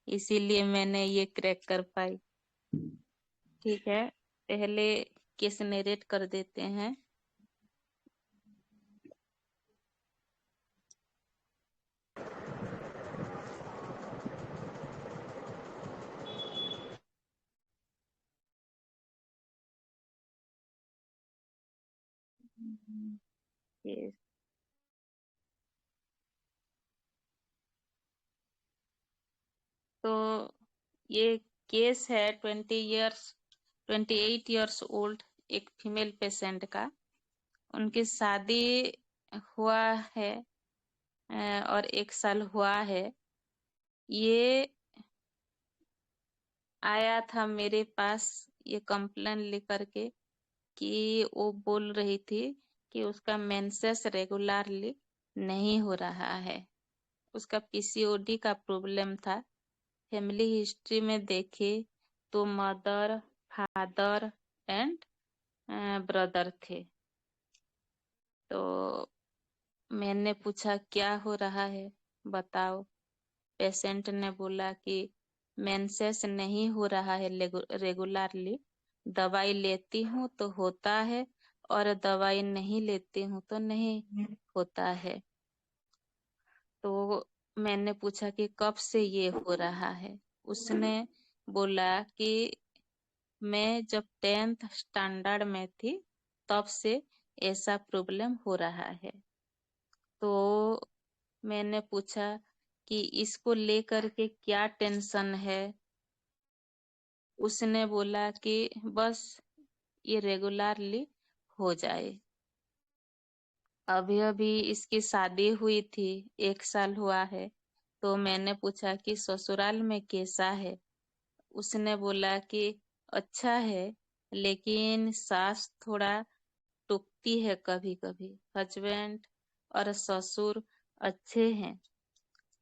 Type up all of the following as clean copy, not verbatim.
इसीलिए मैंने ये क्रैक कर पाई। ठीक है, पहले केस नरेट कर देते हैं। केस तो ये केस है 28 ईयर्स ओल्ड एक फीमेल पेशेंट का। उनकी शादी हुआ है और 1 साल हुआ है। ये आया था मेरे पास ये कंप्लेन लेकर के कि वो बोल रही थी कि उसका मेंसेस रेगुलरली नहीं हो रहा है। उसका पीसीओडी का प्रॉब्लम था। फैमिली हिस्ट्री में देखे तो मदर, फादर एंड ब्रदर थे। तो मैंने पूछा क्या हो रहा है बताओ। पेशेंट ने बोला कि मेंसेस नहीं हो रहा है रेगुलरली। दवाई लेती हूँ तो होता है और दवाई नहीं लेती हूँ तो नहीं होता है। तो मैंने पूछा कि कब से ये हो रहा है। उसने बोला कि मैं जब 10th स्टैंडर्ड में थी तब से ऐसा प्रॉब्लम हो रहा है। तो मैंने पूछा कि इसको लेकर के क्या टेंशन है। उसने बोला कि बस ये रेगुलरली हो जाए। अभी अभी इसकी शादी हुई थी, 1 साल हुआ है। तो मैंने पूछा कि ससुराल में कैसा है। उसने बोला कि अच्छा है, लेकिन सास थोड़ा टोकती है कभी कभी। हस्बैंड और ससुर अच्छे हैं,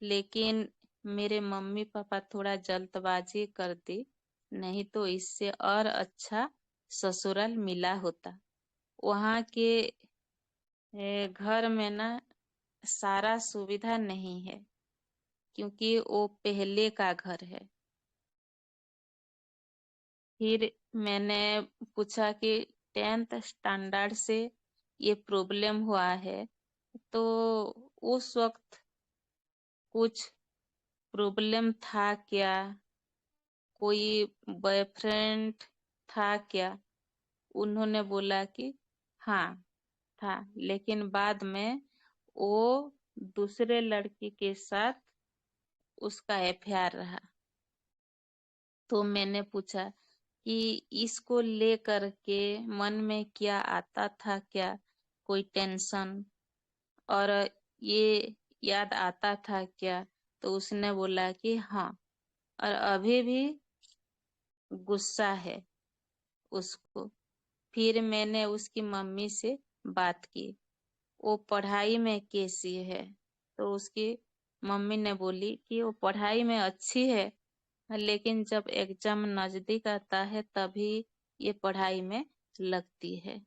लेकिन मेरे मम्मी पापा थोड़ा जल्दबाजी कर दी, नहीं तो इससे और अच्छा ससुराल मिला होता। वहाँ के घर में ना सारा सुविधा नहीं है, क्योंकि वो पहले का घर है। फिर मैंने पूछा कि 10th स्टैंडर्ड से ये प्रॉब्लम हुआ है, तो उस वक्त कुछ प्रॉब्लम था क्या, कोई बॉयफ्रेंड था क्या। उन्होंने बोला कि हाँ था, लेकिन बाद में वो दूसरे लड़की के साथ उसका अफेयर रहा। तो मैंने पूछा कि इसको लेकर के मन में क्या आता था क्या, कोई टेंशन और ये याद आता था क्या। तो उसने बोला कि हाँ, और अभी भी गुस्सा है उसको। फिर मैंने उसकी मम्मी से बात की, वो पढ़ाई में कैसी है। तो उसकी मम्मी ने बोली कि वो पढ़ाई में अच्छी है, लेकिन जब एग्जाम नजदीक आता है तभी ये पढ़ाई में लगती है।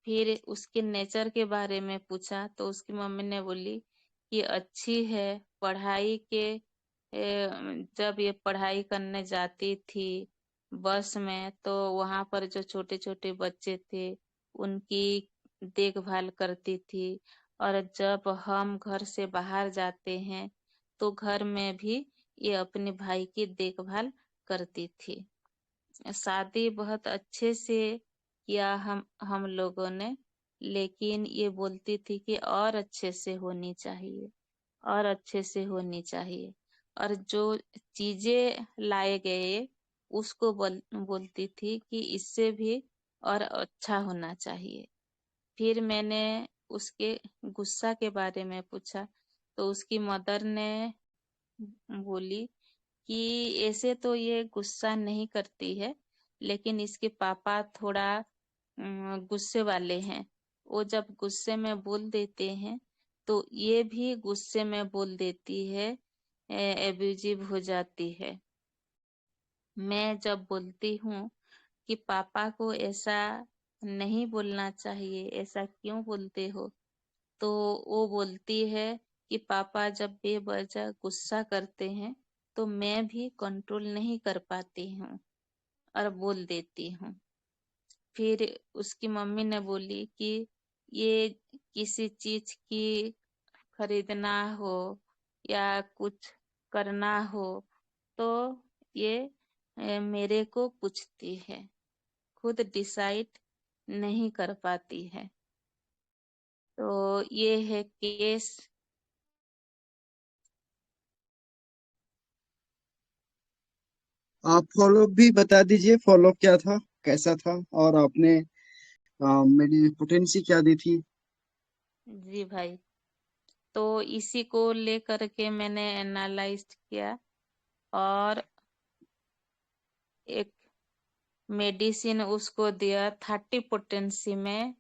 फिर उसके नेचर के बारे में पूछा तो उसकी मम्मी ने बोली कि अच्छी है पढ़ाई के। जब ये पढ़ाई करने जाती थी बस में, तो वहां पर जो छोटे छोटे बच्चे थे उनकी देखभाल करती थी। और जब हम घर से बाहर जाते हैं तो घर में भी ये अपने भाई की देखभाल करती थी। शादी बहुत अच्छे से किया हम लोगों ने, लेकिन ये बोलती थी कि और अच्छे से होनी चाहिए, और अच्छे से होनी चाहिए। और जो चीजें लाए गए उसको बोलती थी कि इससे भी और अच्छा होना चाहिए। फिर मैंने उसके गुस्सा के बारे में पूछा तो उसकी मदर ने बोली कि ऐसे तो ये गुस्सा नहीं करती है, लेकिन इसके पापा थोड़ा गुस्से वाले हैं। वो जब गुस्से में बोल देते हैं तो ये भी गुस्से में बोल देती है, एब्यूजिव हो जाती है। मैं जब बोलती हूँ कि पापा को ऐसा नहीं बोलना चाहिए, ऐसा क्यों बोलते हो, तो वो बोलती है कि पापा जब बेवजह गुस्सा करते हैं तो मैं भी कंट्रोल नहीं कर पाती हूँ और बोल देती हूँ। फिर उसकी मम्मी ने बोली कि ये किसी चीज की खरीदना हो या कुछ करना हो तो ये मेरे को पूछती है, खुद डिसाइड नहीं कर पाती है। तो ये है केस। आप फॉलो भी बता दीजिए, फॉलो क्या था, कैसा था, और आपने मेरी पोटेंसी क्या दी थी। जी भाई, तो इसी को लेकर के मैंने एनालाइज किया और एक मेडिसिन उसको दिया 30 पोटेंसी में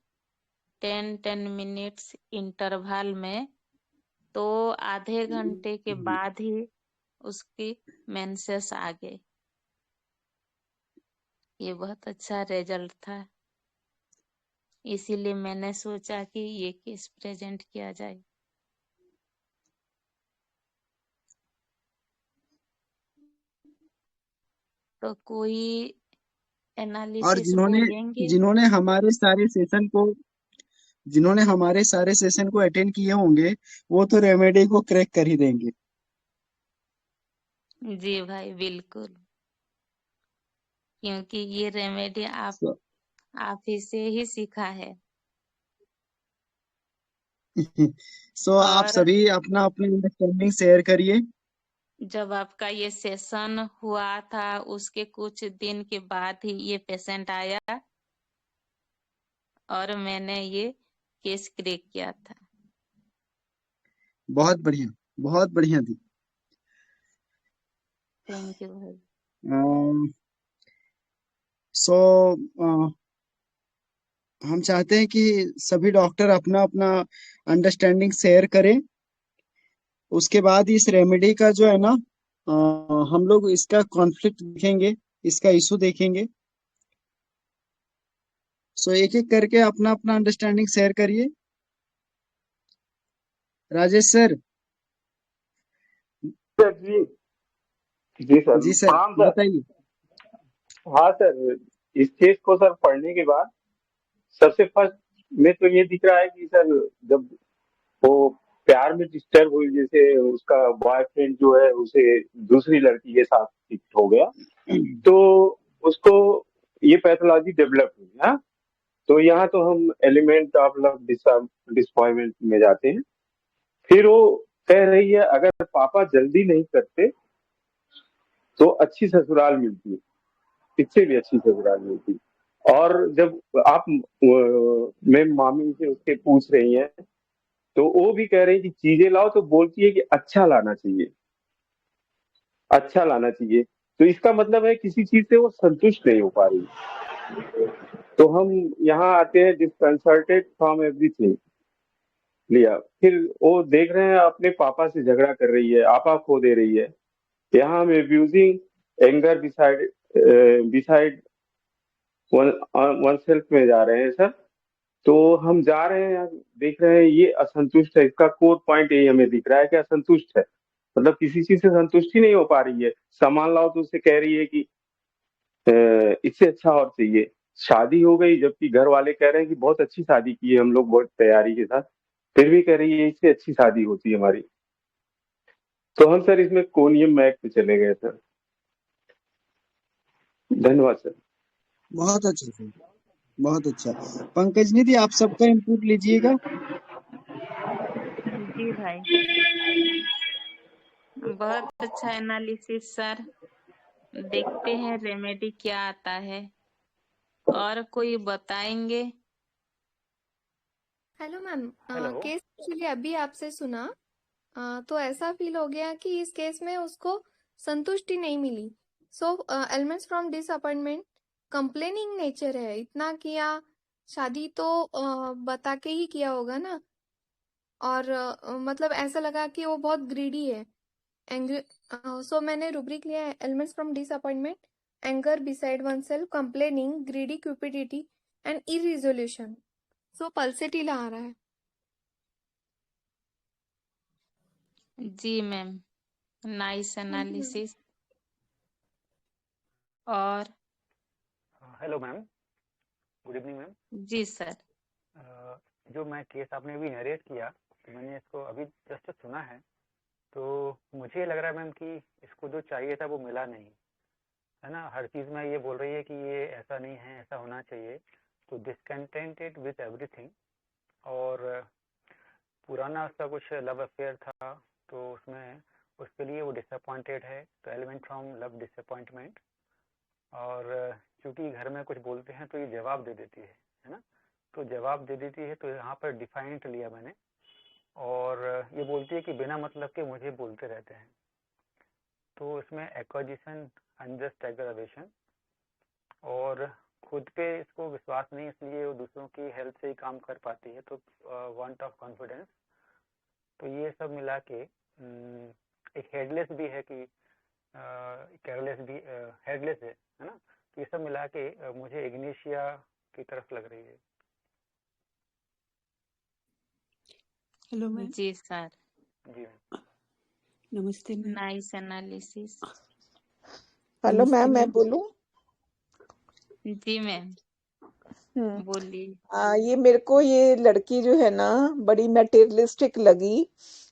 10-10 मिनट्स इंटरवल में। तो आधे घंटे के बाद ही उसकी मेंसेस आ गए। ये बहुत अच्छा रिजल्ट था, इसीलिए मैंने सोचा कि ये केस प्रेजेंट किया जाए। तो कोई और एनालिसिस जिन्होंने बोलेंगे? जिन्होंने हमारे सारे सेशन को जिन्होंने हमारे सारे सेशन को अटेंड किए होंगे, वो तो रेमेडी को क्रैक कर ही देंगे। जी भाई बिल्कुल, क्योंकि ये रेमेडी सो आप ही से ही सीखा है। सो आप और सभी अपना अपनी अंडरस्टैंडिंग शेयर करिए। जब आपका ये सेशन हुआ था उसके कुछ दिन के बाद ही ये पेशेंट आया और मैंने ये केस क्रैक किया था। बहुत बढ़िया, बहुत बढ़िया थी। थैंक यू भाई। सो हम चाहते हैं कि सभी डॉक्टर अपना अपना अंडरस्टैंडिंग शेयर करें। उसके बाद इस रेमेडी का जो है ना, हम लोग इसका कॉन्फ्लिक्ट देखेंगे, इसका इशू देखेंगे। सो एक एक करके अपना अपना अंडरस्टैंडिंग शेयर करिए। राजेश सर। सर जी। जी सर, जी सर, प्रणाम सर। बताइए। हाँ सर, इस केस को सर पढ़ने के बाद सबसे फर्स्ट में तो ये दिख रहा है कि सर जब वो प्यार में डिस्टर्ब हुई, जैसे उसका बॉयफ्रेंड जो है उसे दूसरी लड़की के साथ शिफ्ट हो गया, तो उसको ये पैथोलॉजी डेवलप हुई। हाँ, तो यहाँ तो हम एलिमेंट ऑफ लव डिसअपॉइंटमेंट में जाते हैं। फिर वो कह रही है अगर पापा जल्दी नहीं करते तो अच्छी ससुराल मिलती, इससे भी अच्छी ससुराल मिलती। और जब आप मैं मामी से उसके पूछ रही हैं तो वो भी कह रही कि चीजें लाओ, तो बोलती है कि अच्छा लाना चाहिए, अच्छा लाना चाहिए। तो इसका मतलब है किसी चीज से वो संतुष्ट नहीं हो पा रही। तो हम यहाँ आते हैं डिसकंसल्टेड फ्रॉम एवरीथिंग लिया। फिर वो देख रहे हैं अपने पापा से झगड़ा कर रही है, आपा खो दे रही है। यहाँ हम abusing anger beside beside one self में जा रहे हैं सर। तो हम जा रहे हैं यार, देख रहे हैं ये असंतुष्ट है, इसका कोर पॉइंट यही हमें दिख रहा है कि असंतुष्ट है। मतलब किसी चीज से संतुष्टि नहीं हो पा रही है। सामान लाओ तो उससे कह रही है कि इससे अच्छा और चाहिए। शादी हो गई, जबकि घर वाले कह रहे हैं कि बहुत अच्छी शादी की है हम लोग, बहुत तैयारी के साथ, फिर भी कह रही है इससे अच्छी शादी होती है हमारी। तो हम सर इसमें कोनियम मैक पे चले गए सर। धन्यवाद सर। बहुत अच्छा सर, बहुत अच्छा। पंकज निधि, आप सबका इनपुट लीजिएगा। जी भाई, बहुत अच्छा एनालिसिस सर। देखते हैं रेमेडी क्या आता है। और कोई बताएंगे? Hello ma'am. Hello. Case actually अभी आपसे सुना। तो ऐसा फील हो गया कि इस केस में उसको संतुष्टि नहीं मिली। So elements from disappointment complaining nature है। इतना किया, शादी तो बता के ही किया होगा ना। और मतलब ऐसा लगा कि वो बहुत ग्रीडी है, एंग्री। सो मैंने रुब्रिक लिया है elements from disappointment: anger beside one self, complaining, greedy, cupidity and irresolution. So pulsatilla आ रहा है। जी मैम। Nice analysis. और hello ma'am, good evening ma'am. जी सर। जो मैं केस आपने अभी नरेट किया तो मैंने इसको अभी जस्ट सुना है, तो मुझे लग रहा है मैम कि इसको जो चाहिए था वो मिला नहीं, है ना। हर चीज़ में ये बोल रही है कि ये ऐसा नहीं है, ऐसा होना चाहिए, तो डिसकंटेंटेड विथ एवरीथिंग। और पुराना उसका कुछ लव अफेयर था, तो उसमें उसके लिए वो डिसअपॉइंटेड है, तो एलिमेंट फ्रॉम लव डिसअपॉइंटमेंट। और क्योंकि घर में कुछ बोलते हैं तो ये जवाब दे देती है ना। तो जवाब दे देती है, तो यहाँ पर डिफाइंट लिया मैंने। और ये बोलती है कि बिना मतलब के मुझे बोलते रहते हैं, तो इसमें एक्वाजिशन, अनजस्ट एग्रावेशन, और खुद पे इसको विश्वास नहीं, इसलिए वो दूसरों की हेल्प से ही काम कर पाती है, तो वांट ऑफ कॉन्फिडेंस। तो ये सब मिला के एक हेडलेस भी है कि केयरलेस भी हेडलेस है ना। तो ये सब मिला के मुझे इग्निशिया की तरफ लग रही है। Hello ma'am. जी सर। जी नमस्ते मैम। Nice analysis. हेलो नमस्ते मैम, मैं मैम। बोलूं? जी मैम बोलिए। ये मेरे को ये लड़की जो है ना बड़ी मटेरियलिस्टिक लगी।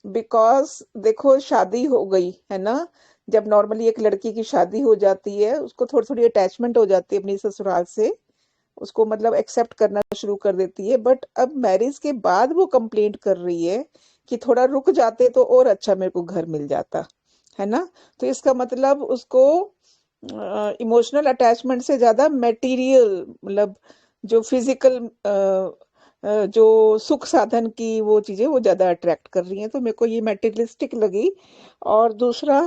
बिकॉज देखो, शादी हो गई है ना। जब नॉर्मली एक लड़की की शादी हो जाती है, उसको थोड़ी थोड़ी अटैचमेंट हो जाती है अपनी ससुराल से, उसको मतलब एक्सेप्ट करना शुरू कर देती है। बट अब मैरिज के बाद वो कंप्लेंट कर रही है कि थोड़ा रुक जाते तो और अच्छा मेरे को घर मिल जाता, है ना। तो इसका मतलब उसको इमोशनल अटैचमेंट से ज्यादा मटेरियल, मतलब जो फिजिकल जो सुख साधन की वो चीजें वो ज्यादा अट्रैक्ट कर रही हैं, तो मेरे को ये मटेरियलिस्टिक लगी। और दूसरा,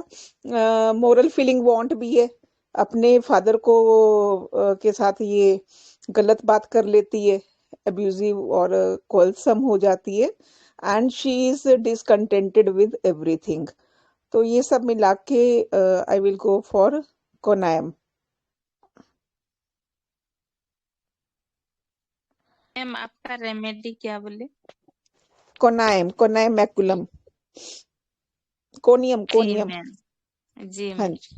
मोरल फीलिंग वांट भी है। अपने फादर को के साथ ये गलत बात कर लेती है, अब्यूजिव और क्वेलसम हो जाती है। And she is discontented with everything. तो ये सब मिला के I will go for conium. Ma'am आपका रेमेडी क्या बोले? कोनायम, कोनायम मैकुलम, कोनियम, जी कोनियम। मैम। जी हाँ मैम जी,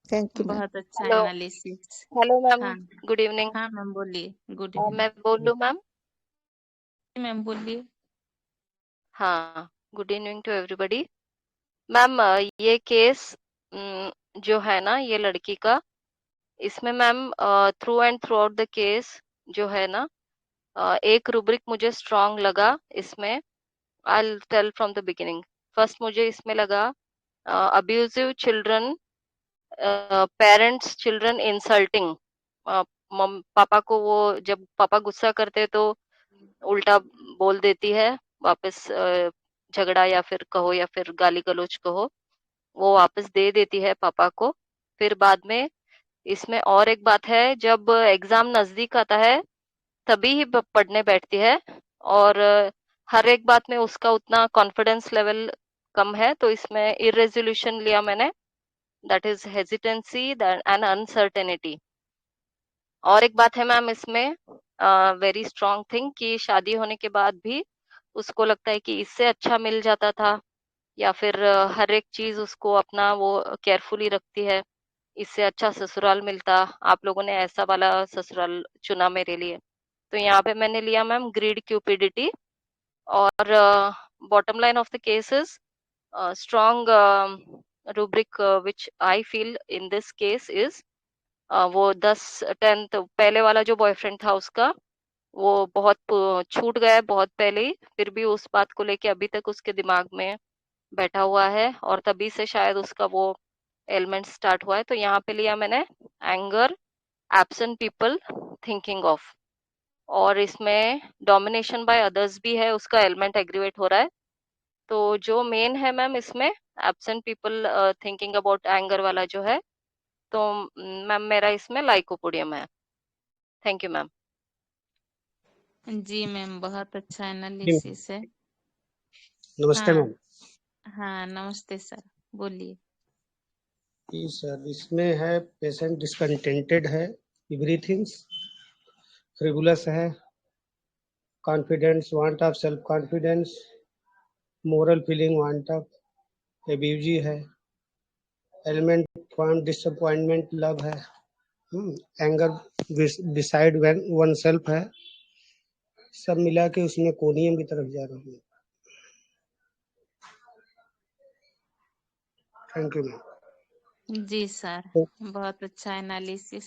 थैंक यू मैम। बहुत अच्छा हेलो एनालिसिस। हेलो मैम, हाँ गुड इवनिंग। हाँ मैम बोलिए। Good evening. मैं बोलूँ मैम? मैम बोलिए। हाँ, good evening to everybody. Ma'am ये केस जो है ना ये लड़की का, इसमें ma'am through and throughout the case जो है ना, एक रूब्रिक मुझे स्ट्रांग लगा इसमें। I tell from the beginning. First मुझे इसमें लगा abusive children, parents children insulting. पापा को वो जब पापा गुस्सा करते तो उल्टा बोल देती है वापस, झगड़ा या फिर कहो या फिर गाली गलौज कहो, वो वापस दे देती है पापा को। फिर बाद में इसमें और एक बात है, जब एग्जाम नजदीक आता है तभी ही पढ़ने बैठती है, और हर एक बात में उसका उतना कॉन्फिडेंस लेवल कम है, तो इसमें इरेजोल्यूशन लिया मैंने, that is hesitancy and uncertainty. और एक बात है मैम इसमें, वेरी स्ट्रांग थिंग, कि शादी होने के बाद भी उसको लगता है कि इससे अच्छा मिल जाता था, या फिर हर एक चीज उसको अपना वो केयरफुली रखती है, इससे अच्छा ससुराल मिलता। आप लोगों ने ऐसा वाला ससुराल चुना मेरे लिए। तो यहाँ पे मैंने लिया मैम ग्रीड क्यूपिडिटी। और bottom line of the case is strong rubric which I feel in this case is वो 10th पहले वाला जो बॉयफ्रेंड था उसका, वो बहुत छूट गया है बहुत पहले ही, फिर भी उस बात को लेके अभी तक उसके दिमाग में बैठा हुआ है, और तभी से शायद उसका वो एलिमेंट स्टार्ट हुआ है। तो यहाँ पे लिया मैंने anger, absent people, thinking of. और इसमें डोमिनेशन बाय अदर्स भी है, उसका एलिमेंट एग्रीवेट हो रहा है। तो जो मेन है मैम इसमें absent people thinking about anger वाला जो है, तो मैम मेरा इसमें लाइकोपोडियम है। Thank you ma'am. जी मैम बहुत अच्छा जी, एनालिसिस है। नमस्ते हाँ मैम। हाँ नमस्ते सर बोलिए। जी सर, इसमें है पेशेंट डिसकंटेंटेड है, एवरीथिंग्स फ्रिवुलस है, confidence, want of self confidence, moral feeling, want of abusive है, एलिमेंट फॉर्म डिसअपॉइंटमेंट लव है, एंगर डिसाइड वन सेल्फ है, सब मिला के उसमें कोनियम की तरफ जा रहा हूँ। Thank you ma'am. जी सर, बहुत अच्छा एनालिसिस।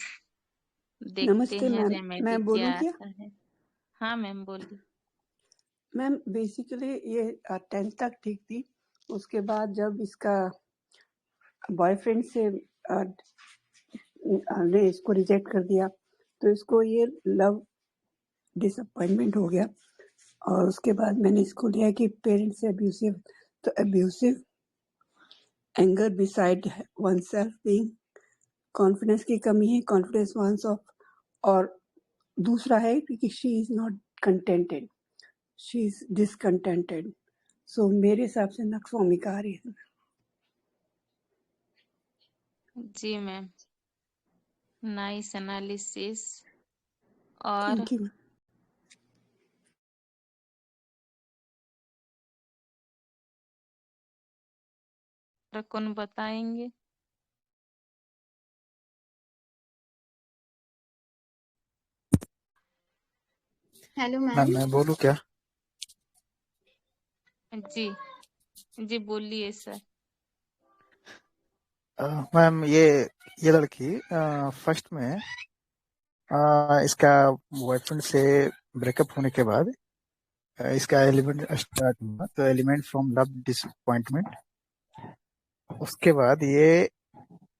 देखते नमस्ते हैं मैम, रेमेडी मैं बोलूँ क्या क्या? आता है। हाँ मैम बोलिए। मैम बेसिकली ये 10th तक ठीक थी, उसके बाद जब इसका बॉयफ्रेंड से ने इसको रिजेक्ट कर दिया तो इसको ये लव डिसअपॉइंटमेंट हो गया, और उसके बाद मैंने इसको लिया कि पेरेंट्स से अब्यूसिव, तो abusive anger beside one self being, confidence की कमी है, कॉन्फिडेंस वंस ऑफ, और दूसरा है कि she is not contented, she is discontented. So मेरे हिसाब से नक्स भूमिका आ रही है। जी मैम, नाइस एनालिसिस। और थैंक यू। कौन बताएंगे? Hello ma'am ma'am. मैं बोलूँ क्या? जी जी बोलिए सर। मैम ये लड़की फर्स्ट में इसका बॉयफ्रेंड से ब्रेकअप होने के बाद इसका एलिमेंट स्टार्ट हुआ, तो एलिमेंट फ्रॉम लव डिसअपॉइंटमेंट। उसके बाद ये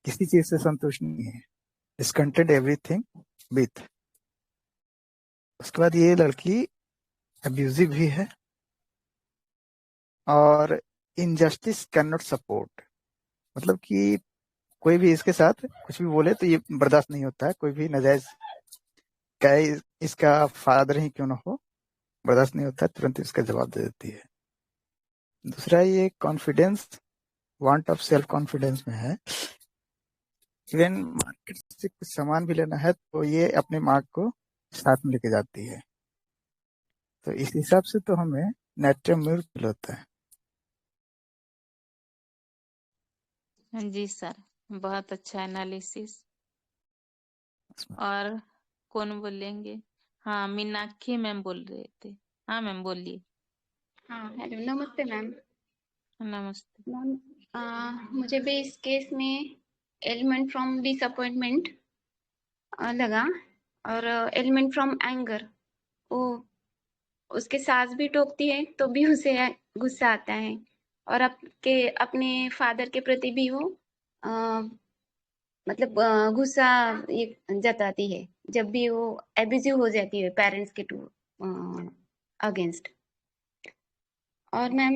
किसी चीज से संतुष्ट नहीं है, डिसकंटेंट एवरीथिंग विथ। उसके बाद ये लड़की अब्यूजिव भी है और इनजस्टिस कैन नॉट सपोर्ट, मतलब कि कोई भी इसके साथ कुछ भी बोले तो ये बर्दाश्त नहीं होता है, कोई भी नाजायज चाहे इसका फादर ही क्यों ना हो, बर्दाश्त नहीं होता है, तुरंत इसका जवाब दे देती है। दूसरा ये confidence, want of self confidence में है। इवन मार्केट से कुछ सामान भी लेना है तो ये अपने मार्क को साथ में लेके जाती है, तो इस हिसाब से तो हमें नेचुरल म्यूर फील होता है। जी सर, बहुत अच्छा एनालिसिस। और कौन बोलेंगे? हाँ मीनाक्षी मैम बोल रहे थे। हाँ मैम बोलिए। हाँ हेलो, नमस्ते मैम। नमस्ते मैम मुझे भी इस केस में एलिमेंट फ्रॉम डिसअपॉइंटमेंट लगा, और एलिमेंट फ्रॉम एंगर, वो उसके सास भी टोकती है तो भी उसे गुस्सा आता है, और अपने फादर के प्रति भी वो मतलब गुस्सा ये जताती है जब भी वो एब्यूजिव हो जाती है पेरेंट्स के टू अगेंस्ट। और मैम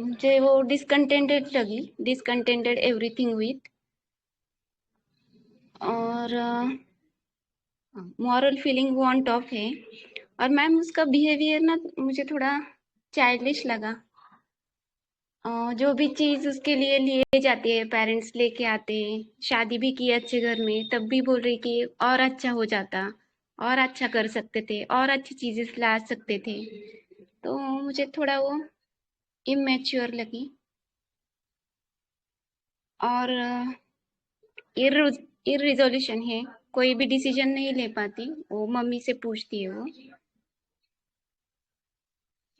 मुझे वो डिसकंटेंटेड लगी, डिसकंटेंटेड एवरीथिंग विथ, और मॉरल फीलिंग वांट ऑफ है। और मैम उसका बिहेवियर ना मुझे थोड़ा चाइल्डिश लगा। जो भी चीज उसके लिए जाती है, पेरेंट्स लेके आते हैं, शादी भी की अच्छे घर में, तब भी बोल रही कि और अच्छा हो जाता, और अच्छा कर सकते थे, और अच्छी चीजें ला सकते थे, तो मुझे थोड़ा वो इमेच्योर लगी। और इररिजोल्यूशन है, कोई भी डिसीजन नहीं ले पाती, वो मम्मी से पूछती है वो।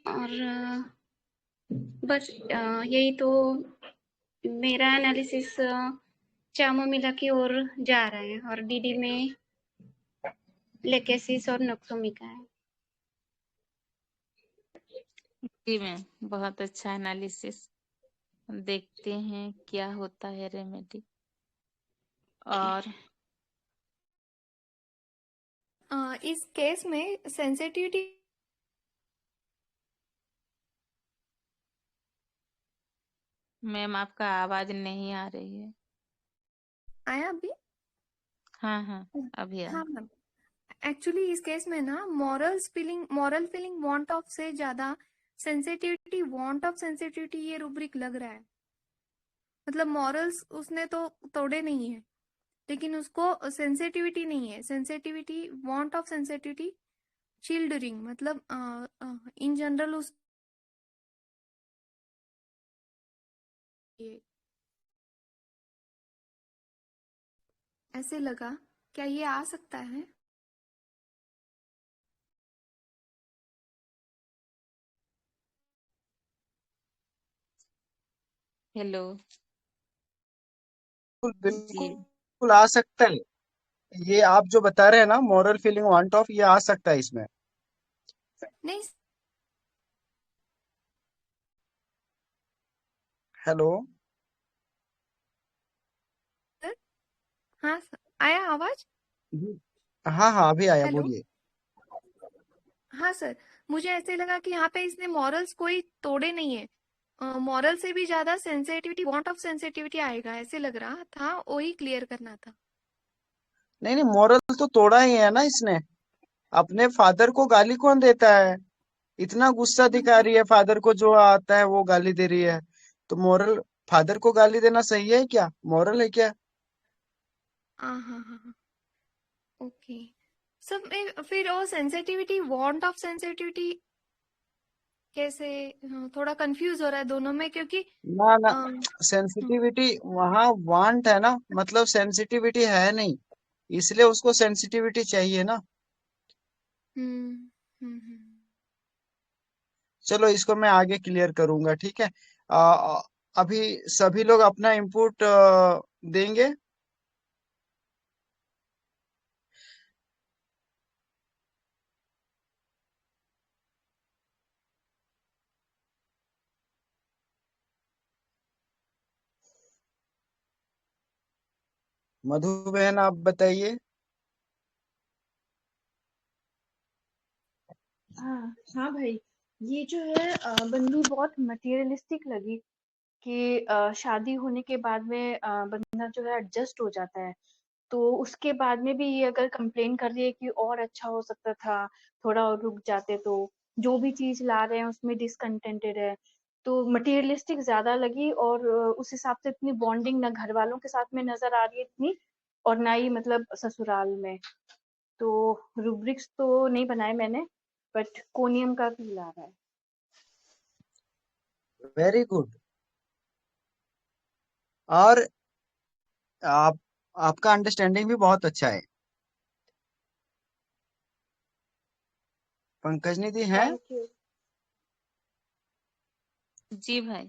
और बस यही तो मेरा एनालिसिस चामोमिला की ओर जा रहा है, और डीडी में लेकेसिस और नक्सोमिका है। जी मैम, बहुत अच्छा एनालिसिस। देखते हैं क्या होता है रेमेडी। और इस केस में सेंसिटिविटी मैम आपका आवाज नहीं आ रही है। आया अभी? हाँ हाँ अभी आया। हाँ मैम, एक्चुअली इस केस में ना मॉरल फीलिंग वांट ऑफ से ज्यादा सेंसिटिविटी, वांट ऑफ सेंसिटिविटी ये रूब्रिक लग रहा है। मतलब मॉरल्स उसने तो तोड़े नहीं है, लेकिन उसको सेंसिटिविटी नहीं है। सेंसिटिविटी, वांट ऑफ सेंसिटिविटी, चिल्डरिंग, मतलब इन जनरल उस ऐसे लगा, क्या ये आ सकता है? हेलो। बिल्कुल जी। बिल्कुल आ सकता है। ये आप जो बता रहे हैं ना, मॉरल फीलिंग वांट ऑफ, ये आ सकता है इसमें। नहीं हेलो। सर। हाँ सर, आया आवाज? जी। हाँ हाँ, अभी आया, हेलो। बोलिए। हाँ सर, मुझे ऐसे लगा कि यहाँ पे इसने मॉरल्स कोई तोड़े नहीं है। मॉरल से भी ज्यादा सेंसिटिविटी, वांट ऑफ सेंसिटिविटी आएगा ऐसे लग रहा था, वही क्लियर करना था। नहीं नहीं, मॉरल तो तोड़ा ही है ना इसने। अपने फादर को गाली कौन देता है? इतना गुस्सा दिखा रही है, फादर को जो आता है वो गाली दे रही है। तो मॉरल, फादर को गाली देना सही है क्या, मॉरल है क्या? हाँ हाँ हाँ हाँ, ओके। सब में फिर वो सेंसिटिविटी, वांट ऑफ सेंसिटिविटी कैसे? थोड़ा कंफ्यूज हो रहा है दोनों में, क्योंकि ना ना, हम्म सेंसिटिविटी वहां वांट है ना, मतलब सेंसिटिविटी है नहीं, इसलिए उसको सेंसिटिविटी चाहिए ना। हम्म हम्म। चलो, इसको मैं आगे क्लियर करूंगा, ठीक है। आ, अभी सभी लोग अपना इनपुट देंगे। मधु बहन, आप बताइए। हाँ हाँ भाई, ये जो है बंदी बहुत मटेरियलिस्टिक लगी कि शादी होने के बाद में बंदा जो है एडजस्ट हो जाता है। तो उसके बाद में भी ये अगर कंप्लेन कर रही है कि और अच्छा हो सकता था, थोड़ा और रुक जाते तो, जो भी चीज ला रहे हैं उसमें डिसकंटेंटेड है, तो मटेरियलिस्टिक ज्यादा लगी। और उस हिसाब से इतनी बॉन्डिंग ना घर वालों के साथ में नजर आ रही है इतनी, और ना ही मतलब ससुराल में। तो रूब्रिक्स तो नहीं बनाए मैंने, बट कोनियम का फील आ रहा है। Very good. और आप आपका अंडरस्टैंडिंग भी बहुत अच्छा है। पंकज निधि है? Thank you. जी भाई।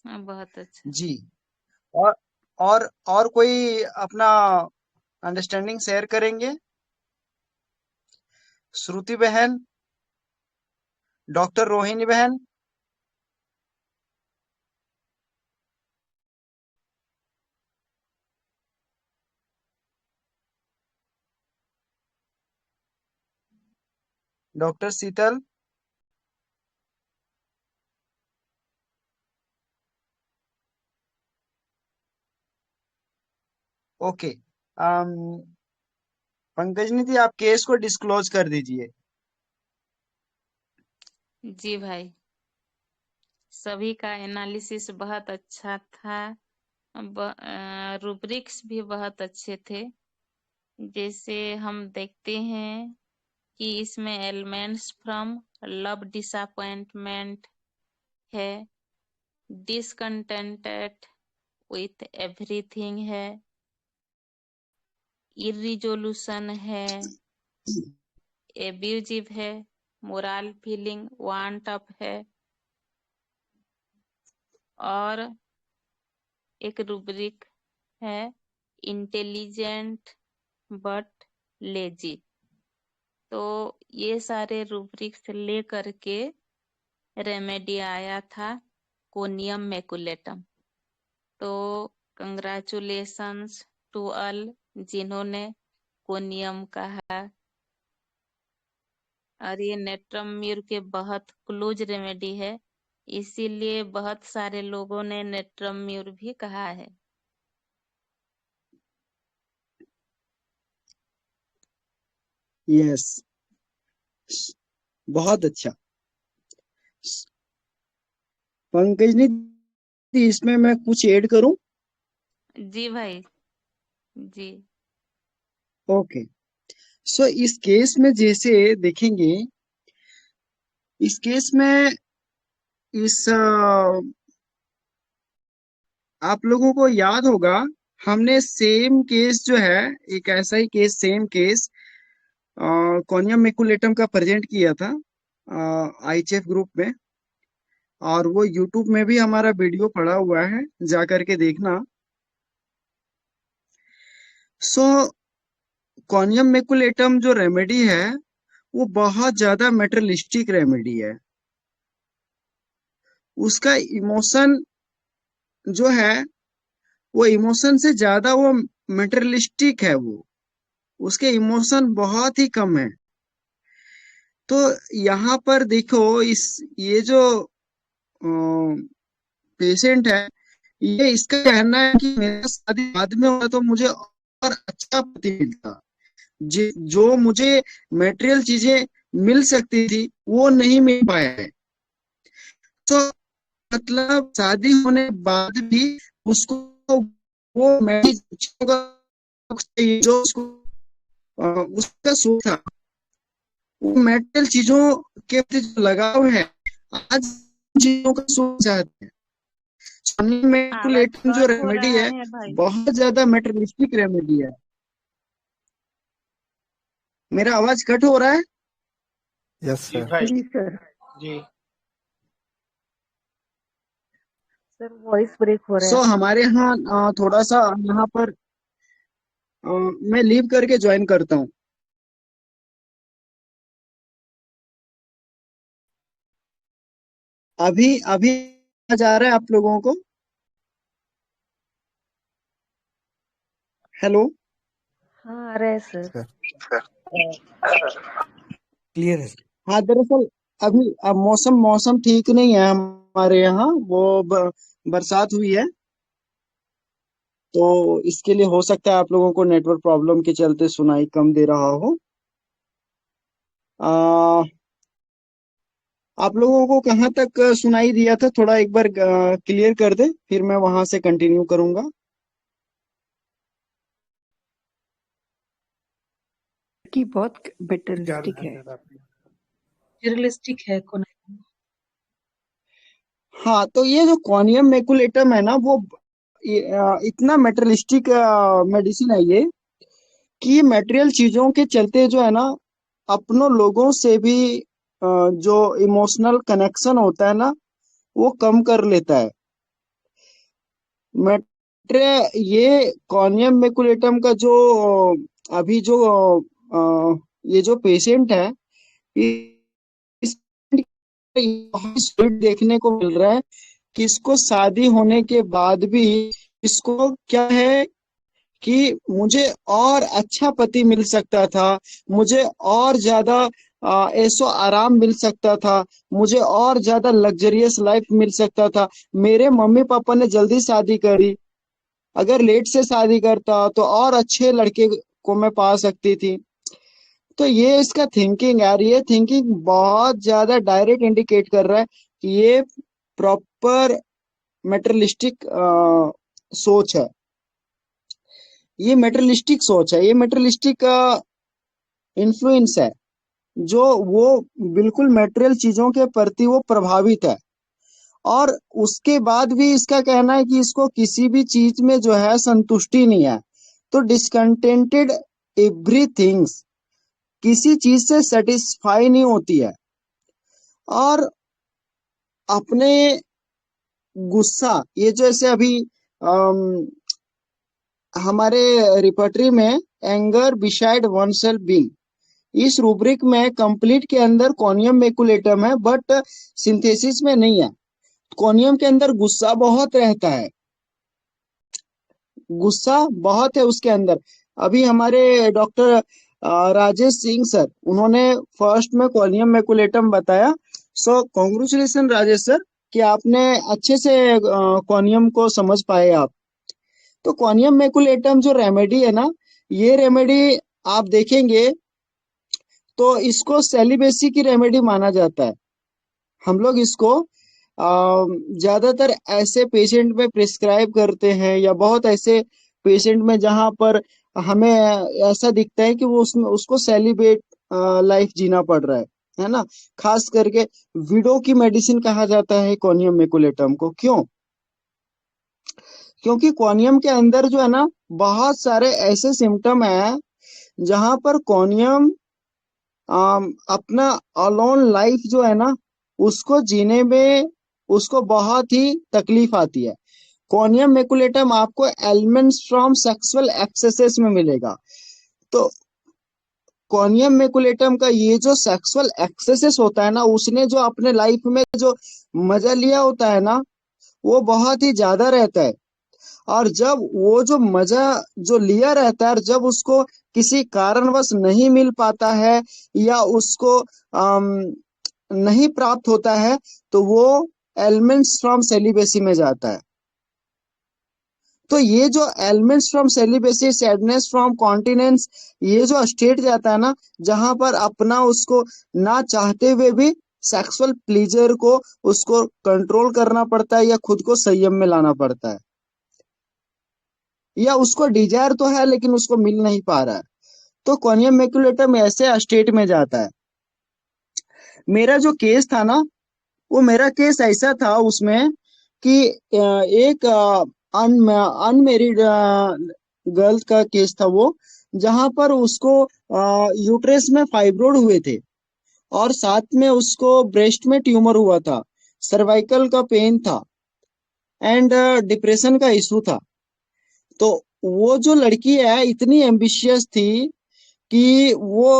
हाँ, बहुत अच्छा। जी। और और कोई अपना अंडरस्टैंडिंग शेयर करेंगे? श्रुति बहन, डॉक्टर रोहिणी बहन। डॉक्टर शीतल। ओके। अम, पंकज निधि, आप केस को डिस्क्लोज कर दीजिए। जी भाई, सभी का एनालिसिस बहुत अच्छा था। रूब्रिक्स भी बहुत अच्छे थे। जैसे हम देखते हैं कि इसमें एलिमेंट्स फ्रॉम लव डिसअपॉइंटमेंट है, डिसकंटेंटेड विथ एवरीथिंग है, इरिजोल्यूशन है, एब्यूजिव है, मोरल फीलिंग वांट अप है, और एक रूब्रिक है इंटेलिजेंट बट लेजी। तो ये सारे रूब्रिक्स ले करके रेमेडी आया था कोनियम मैकुलेटम। तो कंग्रेचुलेशंस टू ऑल जिन्होंने कोनियम कहा। और ये नेट्रम म्यूर के बहुत क्लोज रेमेडी है, इसीलिए बहुत सारे लोगों ने नेट्रम म्यूर भी कहा है। यस, बहुत अच्छा। पंकज निधि, इसमें मैं कुछ ऐड करूं? जी भाई। जी। ओके। सो इस केस में जैसे देखेंगे, इस केस में इस आप लोगों को याद होगा, हमने सेम केस जो है, एक ऐसा ही केस, सेम केस कॉनियम मेकुलेटम का प्रेजेंट किया था आईचेफ ग्रुप में, और वो यूट्यूब में भी हमारा वीडियो पड़ा हुआ है, जा करके देखना। सो कॉनियम मेकुलेटम जो रेमेडी है वो बहुत ज्यादा मेटरलिस्टिक रेमेडी है। उसका इमोशन जो है वो इमोशन से ज्यादा वो मेटरलिस्टिक है। वो उसके इमोशन बहुत ही कम है। तो यहाँ पर देखो, इस ये जो पेशेंट है, ये इसका कहना है कि मेरा शादी बाद में होता तो मुझे और अच्छा पति मिलता, जो मुझे मटेरियल चीजें मिल सकती थी वो नहीं मिल पाया है। तो मतलब शादी होने के बाद भी उसको वो जो उसको उसका सोच था, वो मेटल चीजों के प्रति जो लगाव है, आज चीजों का सोच चाहते हैं। आवाज मेकुलेटम जो कट हो रेमेडी रहा है है भाई। बहुत ज्यादा मेटरलिस्टिक रेमेडी है। मेरा आवाज कट हो रहा है? यस जी सर। भाई। जी सर। जी सर वॉइस ब्रेक हो रहा सो है। हमारे यहाँ थोड़ा सा यहाँ पर मैं लीव करके ज्वाइन करता हूँ। अभी अभी जा रहा है आप लोगों को? हेलो। हाँ आ रहा है सर। सर क्लियर है सर। हाँ, दरअसल अभी अब मौसम ठीक नहीं है हमारे यहाँ, वो बरसात हुई है, तो इसके लिए हो सकता है आप लोगों को नेटवर्क प्रॉब्लम के चलते सुनाई कम दे रहा हो। आ, आप लोगों को कहाँ तक सुनाई दिया था, थोड़ा एक बार क्लियर कर दे, फिर मैं वहां से कंटिन्यू करूंगा। कि बहुत मेटलिस्टिक है। रियलिस्टिक है कौन। हाँ, तो ये जो कॉनियम मेकुलेटम है ना, वो इतना मेटरलिस्टिक मेडिसिन है ये, कि मटेरियल चीजों के चलते जो है ना, अपनों लोगों से भी जो इमोशनल कनेक्शन होता है ना, वो कम कर लेता है। ये कॉनियम मेकुलेटम का जो अभी जो ये जो पेशेंट है, इस स्पीड देखने को मिल रहा है कि इसको शादी होने के बाद भी इसको क्या है कि मुझे और अच्छा पति मिल सकता था, मुझे और ज्यादा ऐशो आराम मिल सकता था, मुझे और ज्यादा लग्जरियस लाइफ मिल सकता था। मेरे मम्मी पापा ने जल्दी शादी करी, अगर लेट से शादी करता तो और अच्छे लड़के को मैं पा सकती थी। तो ये इसका थिंकिंग यार, ये थिंकिंग बहुत ज्यादा डायरेक्ट इंडिकेट कर रहा है कि ये प्रॉपर मेटरलिस्टिक सोच है। ये मेटरलिस्टिक सोच है, ये मेटरलिस्टिक इन्फ्लुएंस है, जो वो बिल्कुल मेटेरियल चीजों के प्रति वो प्रभावित है। और उसके बाद भी इसका कहना है कि इसको किसी भी चीज में जो है संतुष्टि नहीं है, तो डिसकंटेंटेड एवरीथिंग्स, किसी चीज से सेटिस्फाई नहीं होती है। और अपने गुस्सा, ये जैसे अभी हमारे रिपर्टरी में anger beside one self being, इस रूब्रिक में कंप्लीट के अंदर कॉनियम मेकुलेटम है, बट सिंथेसिस में नहीं है। कॉनियम के अंदर गुस्सा बहुत रहता है, गुस्सा बहुत है उसके अंदर। अभी हमारे डॉक्टर राजेश सिंह सर, उन्होंने फर्स्ट में कॉनियम मेकुलेटम बताया। सो कॉन्ग्रेचुलेशन राजेश सर कि आपने अच्छे से कॉनियम को समझ पाए आप। तो कॉनियम मेकुलेटम जो रेमेडी है ना, ये रेमेडी आप देखेंगे तो इसको सेलिबेसी की रेमेडी माना जाता है। हम लोग इसको ज्यादातर ऐसे पेशेंट में प्रिस्क्राइब करते हैं, या बहुत ऐसे पेशेंट में जहां पर हमें ऐसा दिखता है कि वो उसमें उसको सेलिब्रेट लाइफ जीना पड़ रहा है ना। खास करके विडो की मेडिसिन कहा जाता है कॉनियम मेकुलेटम को। क्यों? क्योंकि कॉनियम के अंदर जो है ना बहुत सारे ऐसे सिम्टम है जहां पर कॉनियम अपना अलोन लाइफ जो है ना उसको जीने में उसको बहुत ही तकलीफ आती है। कॉनियम मेकुलेटम आपको एलिमेंट्स फ्रॉम सेक्सुअल एक्सेसेस में मिलेगा। तो कॉनियम मेकुलेटम का ये जो सेक्सुअल एक्सेसेस होता है ना उसने जो अपने लाइफ में जो मजा लिया होता है ना वो बहुत ही ज्यादा रहता है। और जब वो जो मजा जो लिया रहता है और जब उसको किसी कारणवश नहीं मिल पाता है या उसको नहीं प्राप्त होता है तो वो एलिमेंट्स फ्रॉम सेलिबेसी में जाता है। तो ये जो elements from celibacy, sadness from continence, ये जो स्टेट जाता है ना जहां पर अपना उसको ना चाहते हुए भी सेक्सुअल प्लीजर को उसको कंट्रोल करना पड़ता है या खुद को संयम में लाना पड़ता है, या उसको डिजायर तो है लेकिन उसको मिल नहीं पा रहा है, तो कॉनियम मेकुलेटम ऐसे स्टेट में जाता है। मेरा जो केस था ना वो मेरा केस ऐसा था उसमें कि एक अनमेरिड गर्ल का केस था वो, जहां पर उसको यूट्रस में फाइब्रोड हुए थे और साथ में उसको ब्रेस्ट में ट्यूमर हुआ था, सर्वाइकल का पेन था एंड डिप्रेशन का इशू था। तो वो जो लड़की है इतनी एम्बिशियस थी कि वो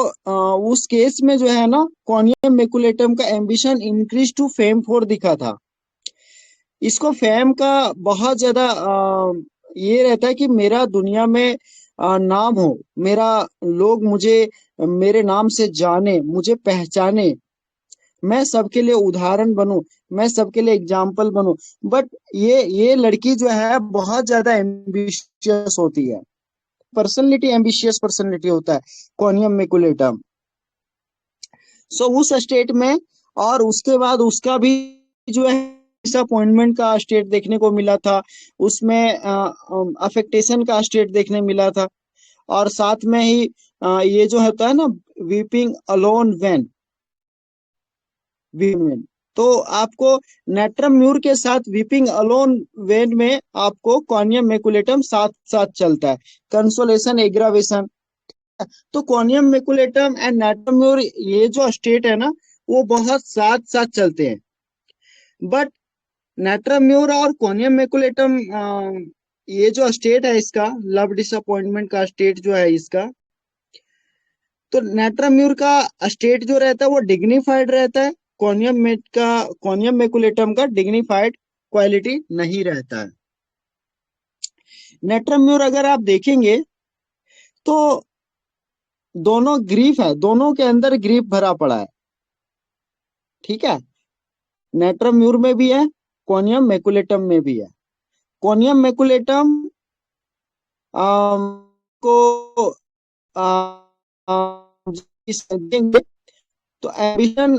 उस केस में जो है ना कॉनियम मेकुलेटम का एम्बिशन इंक्रीज टू फेम 4 दिखा था। इसको फेम का बहुत ज्यादा ये रहता है कि मेरा दुनिया में नाम हो, मेरा लोग मुझे मेरे नाम से जाने, मुझे पहचाने, मैं सबके लिए उदाहरण बनूं, मैं सबके लिए एग्जाम्पल बनूं। बट ये लड़की जो है बहुत ज्यादा एम्बिशियस होती है, पर्सनलिटी एम्बिशियस पर्सनलिटी होता है कॉनियम मेकुलेटम। सो उस स्टेट में और उसके बाद उसका भी जो है डिसअपॉइंटमेंट का स्टेट देखने को मिला था, उसमें अफेक्टेशन का स्टेट देखने मिला था, और साथ में ही ये जो होता है ना वीपिंग अलोन वेन, तो आपको नेट्रम म्यूर के साथ वीपिंग अलोन वेन में आपको कॉनियम मेकुलेटम साथ साथ चलता है, कंसोलेशन एग्रावेशन। तो कॉनियम मेकुलेटम एंड नेट्रम म्यूर ये जो स्टेट है ना वो बहुत साथ साथ चलते हैं। बट नेट्रम म्यूर और कॉनियम मेकुलेटम ये जो स्टेट है इसका लव डिसअपॉइंटमेंट का स्टेट जो है इसका, तो नेट्रम म्यूर का स्टेट जो रहता है वो डिग्निफाइड रहता है, कॉनियम मेकुलेटम का डिग्निफाइड क्वालिटी नहीं रहता है। नेट्रम म्यूर अगर आप देखेंगे तो दोनों ग्रीफ है, दोनों के अंदर ग्रीफ भरा पड़ा है, ठीक है, नेट्रम म्यूर में भी है, कॉनियम मेकुलेटम में भी है। कॉनियम मेकुलेटम को देंगे तो एम्बिशन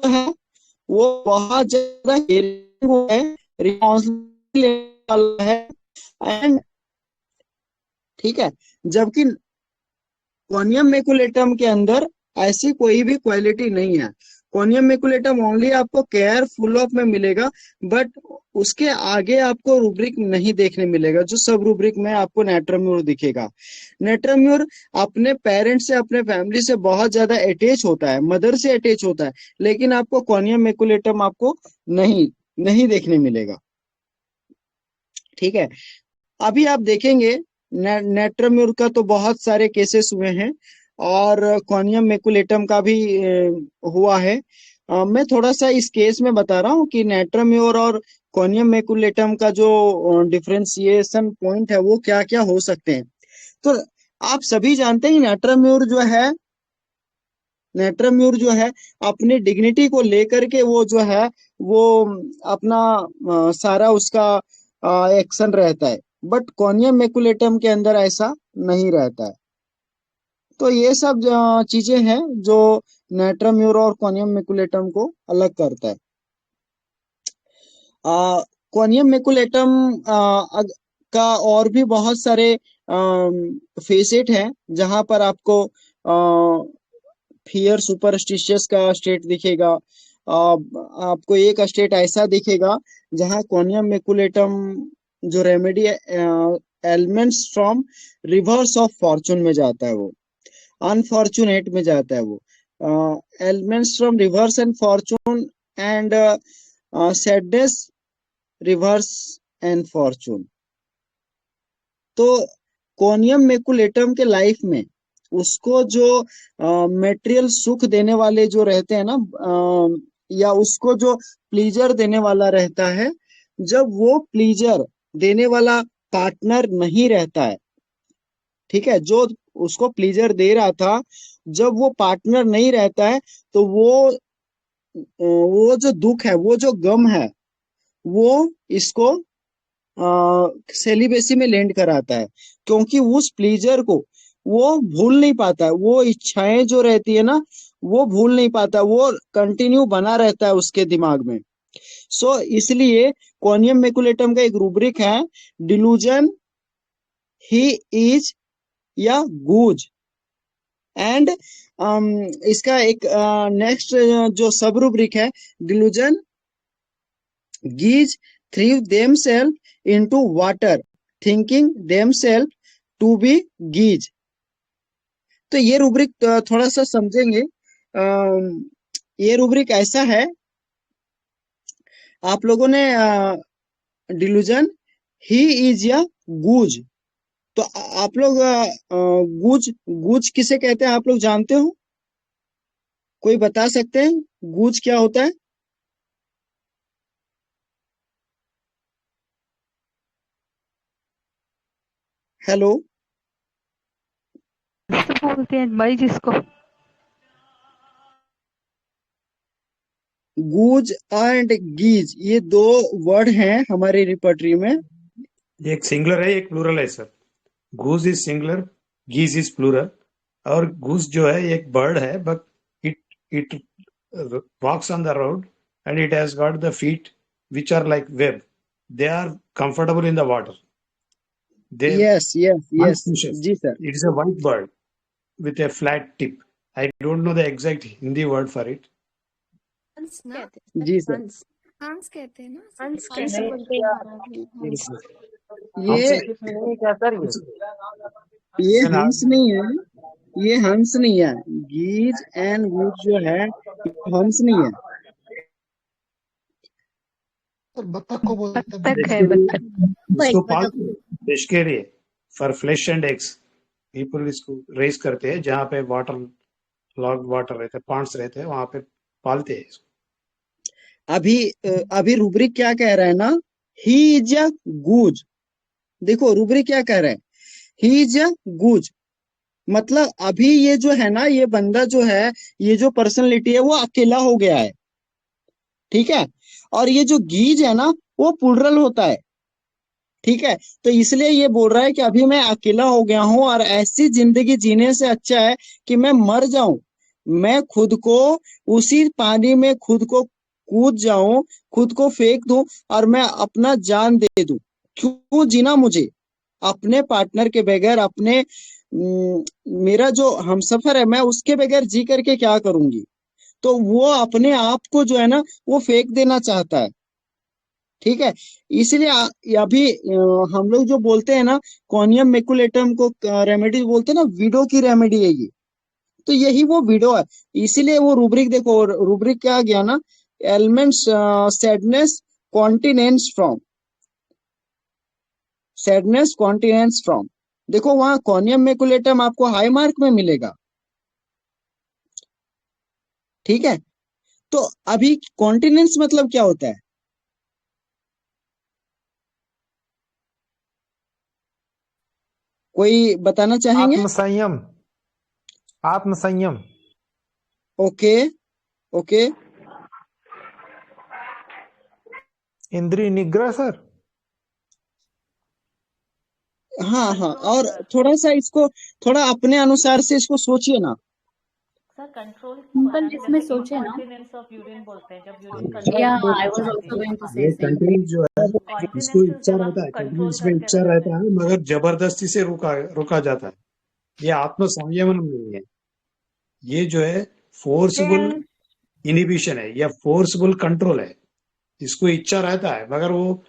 है वो बहुत ज्यादा केयरिंग है, रिस्पॉन्सिबल है एंड ठीक है, जबकि कॉनियम मेकुलेटम के अंदर ऐसी कोई भी क्वालिटी नहीं है। कॉनियम मेकुलेटम ओनली आपको केयर फुल ऑफ में मिलेगा, बट उसके आगे आपको रूब्रिक नहीं देखने मिलेगा, जो सब रूब्रिक में आपको नेट्रम म्यूर दिखेगा। नेट्रम म्यूर अपने पेरेंट्स से, अपने फैमिली से बहुत ज्यादा अटैच होता है, मदर से अटैच होता है, लेकिन आपको कॉनियम मेकुलेटम आपको नहीं नहीं देखने मिलेगा, ठीक है। अभी आप देखेंगे नेट्रम म्यूर का तो बहुत सारे केसेस हुए हैं और कॉनियम मेकुलेटम का भी हुआ है। मैं थोड़ा सा इस केस में बता रहा हूँ कि नेट्रम म्यूर और कॉनियम मेकुलेटम का जो डिफरेंशिएशन पॉइंट है वो क्या क्या हो सकते हैं। तो आप सभी जानते हैं नेट्रम म्यूर जो है, नेट्रम म्यूर जो है अपनी डिग्निटी को लेकर के वो जो है वो अपना सारा उसका एक्शन रहता है, बट कॉनियम मेकुलेटम के अंदर ऐसा नहीं रहता है। तो ये सब चीजें हैं जो नेट्रम म्यूर और कॉनियम मेकुलेटम को अलग करता है। कॉनियम मेकुलेटम का और भी बहुत सारे फेसेट हैं जहां पर आपको फियर सुपरस्टिशियस का स्टेट दिखेगा। आपको एक स्टेट ऐसा दिखेगा जहां कॉनियम मेकुलेटम जो remedy elements from reverse of Fortune में जाता है, वो अनफॉर्चुनेट में जाता है, वो elements from reverse and Fortune and sadness reverse and Fortune. तो कोनियम मेकुलेटम के लाइफ में उसको जो मेटेरियल सुख देने वाले जो रहते हैं ना, या उसको जो प्लीजर देने वाला रहता है, जब वो प्लीजर देने वाला पार्टनर नहीं रहता है, ठीक है, जो उसको प्लीजर दे रहा था, जब वो पार्टनर नहीं रहता है, तो वो जो दुख है, वो जो गम है, वो इसको सेलिबेसी में लैंड कराता है, क्योंकि उस प्लीजर को वो भूल नहीं पाता है, वो इच्छाएं जो रहती है ना, वो भूल नहीं पाता, वो कंटिन्यू बना रहता है उसके दिमाग में। सो इसलिए कोनियम मेकुलेटम का एक रूब्रिक है, डिलूजन, ही इज या गूज। एंड इसका एक नेक्स्ट जो सब रूब्रिक है, delusion, geese threw themselves into water thinking themselves to be geese. तो ये रूब्रिक थोड़ा सा समझेंगे। ये रूब्रिक ऐसा है, आप लोगों ने डिलूजन, ही इज या गूज, तो आप लोग गूज गूज किसे कहते हैं, आप लोग जानते हो? कोई बता सकते हैं गूज क्या होता है? हेलो, बोलते हैं भाई जिसको। गूज एंड गीज, ये दो वर्ड हैं हमारे रिपर्टरी में। एक सिंगुलर है, एक प्लूरल है sir. Goose is singular, geese is plural. और गूज जो है एक बर्ड है, but it walks on the road and it has got the feet which are like web. They are comfortable in the water. They yes yes hunt yes, fishes. जी sir. It is a white bird with a flat tip. I don't know the exact Hindi word for it. हंस ना, कहते हैं जी sir, हंस, हंस कहते हैं ना उसे? हंस हंस कहते बोलते हैं हमारा भी, हंस। ये नहीं क्या सर ये Then हंस नहीं है, ये हंस नहीं है। गीज एंड गूज जो है, ये हंस नहीं है। सर बत्तख को बोलते हैं, बत्तख है, इसको बत्तख। इसको पालते हैं फिश के लिए, for flash and eggs. People इसको रेस करते हैं, जहाँ पे वाटर लॉग वाटर रहते हैं, पॉन्ड्स रहते हैं, वहां पे पालते हैं इसको। अभी रूब्रिक क्या कह रहा है ना, ही इज अ गूज। देखो रूब्रिक क्या कह रहा है, ही इज अ गूज, मतलब अभी ये जो है ना, ये बंदा जो है, ये जो पर्सनैलिटी है, वो अकेला हो गया है, ठीक है। और ये जो गीज है ना, वो प्लुरल होता है, ठीक है। तो इसलिए ये बोल रहा है कि अभी मैं अकेला हो गया हूं, और ऐसी जिंदगी जीने से अच्छा है कि मैं मर जाऊं, मैं खुद को उसी पानी में खुद को कूद जाऊं, खुद को फेंक दूं, और मैं अपना जान दे दूं। क्यों जीना मुझे अपने पार्टनर के बगैर, अपने मेरा जो हमसफर है, मैं उसके बगैर जी करके क्या करूंगी। तो वो अपने आप को जो है ना, वो फेंक देना चाहता है, ठीक है। इसलिए अभी हम लोग जो बोलते हैं ना, कोनियम मेकुलेटम को रेमेडी बोलते हैं ना, विडो की रेमेडी है ये। तो यही वो विडो है। इसीलिए वो रूब्रिक देखो, रूब्रिक क्या आ गया ना, elements sadness continence from, sadness continence from. देखो वहां कोनियम मेकुलेटम आपको हाई मार्क में मिलेगा, ठीक है। तो अभी कॉन्टिनेंस मतलब क्या होता है, कोई बताना चाहेंगे? आत्मसंयम, आत्मसंयम। ओके ओके, इंद्रिय निग्रह सर। हाँ हाँ, और थोड़ा सा इसको, थोड़ा अपने अनुसार से इसको सोचिए ना। सर कंट्रोल अंकल जैसे जिसमें सोचे ना, इनकॉन्टिनेंस ऑफ यूरिन बोलते हैं, जब यूरिन या कंटिन्यूअसली आई हो वाज जाती आल्सो है। गोइंग टू से ये सेम। कंटिन्यूस जो है, इसको कॉन्टिनेंस इच्छा जब रहता आप है, कंट्रोल कंटिन्यूस में करके इच्छा रखते रहता हैं। है, मगर जबरदस्ती से रुका जाता है। ये आत्म संयमन नहीं है, ये जो है फोर्सबुल इनिबिशन है, या फोर्सबुल कंट्रोल है। इसको इच्छा रहता है, मगर वो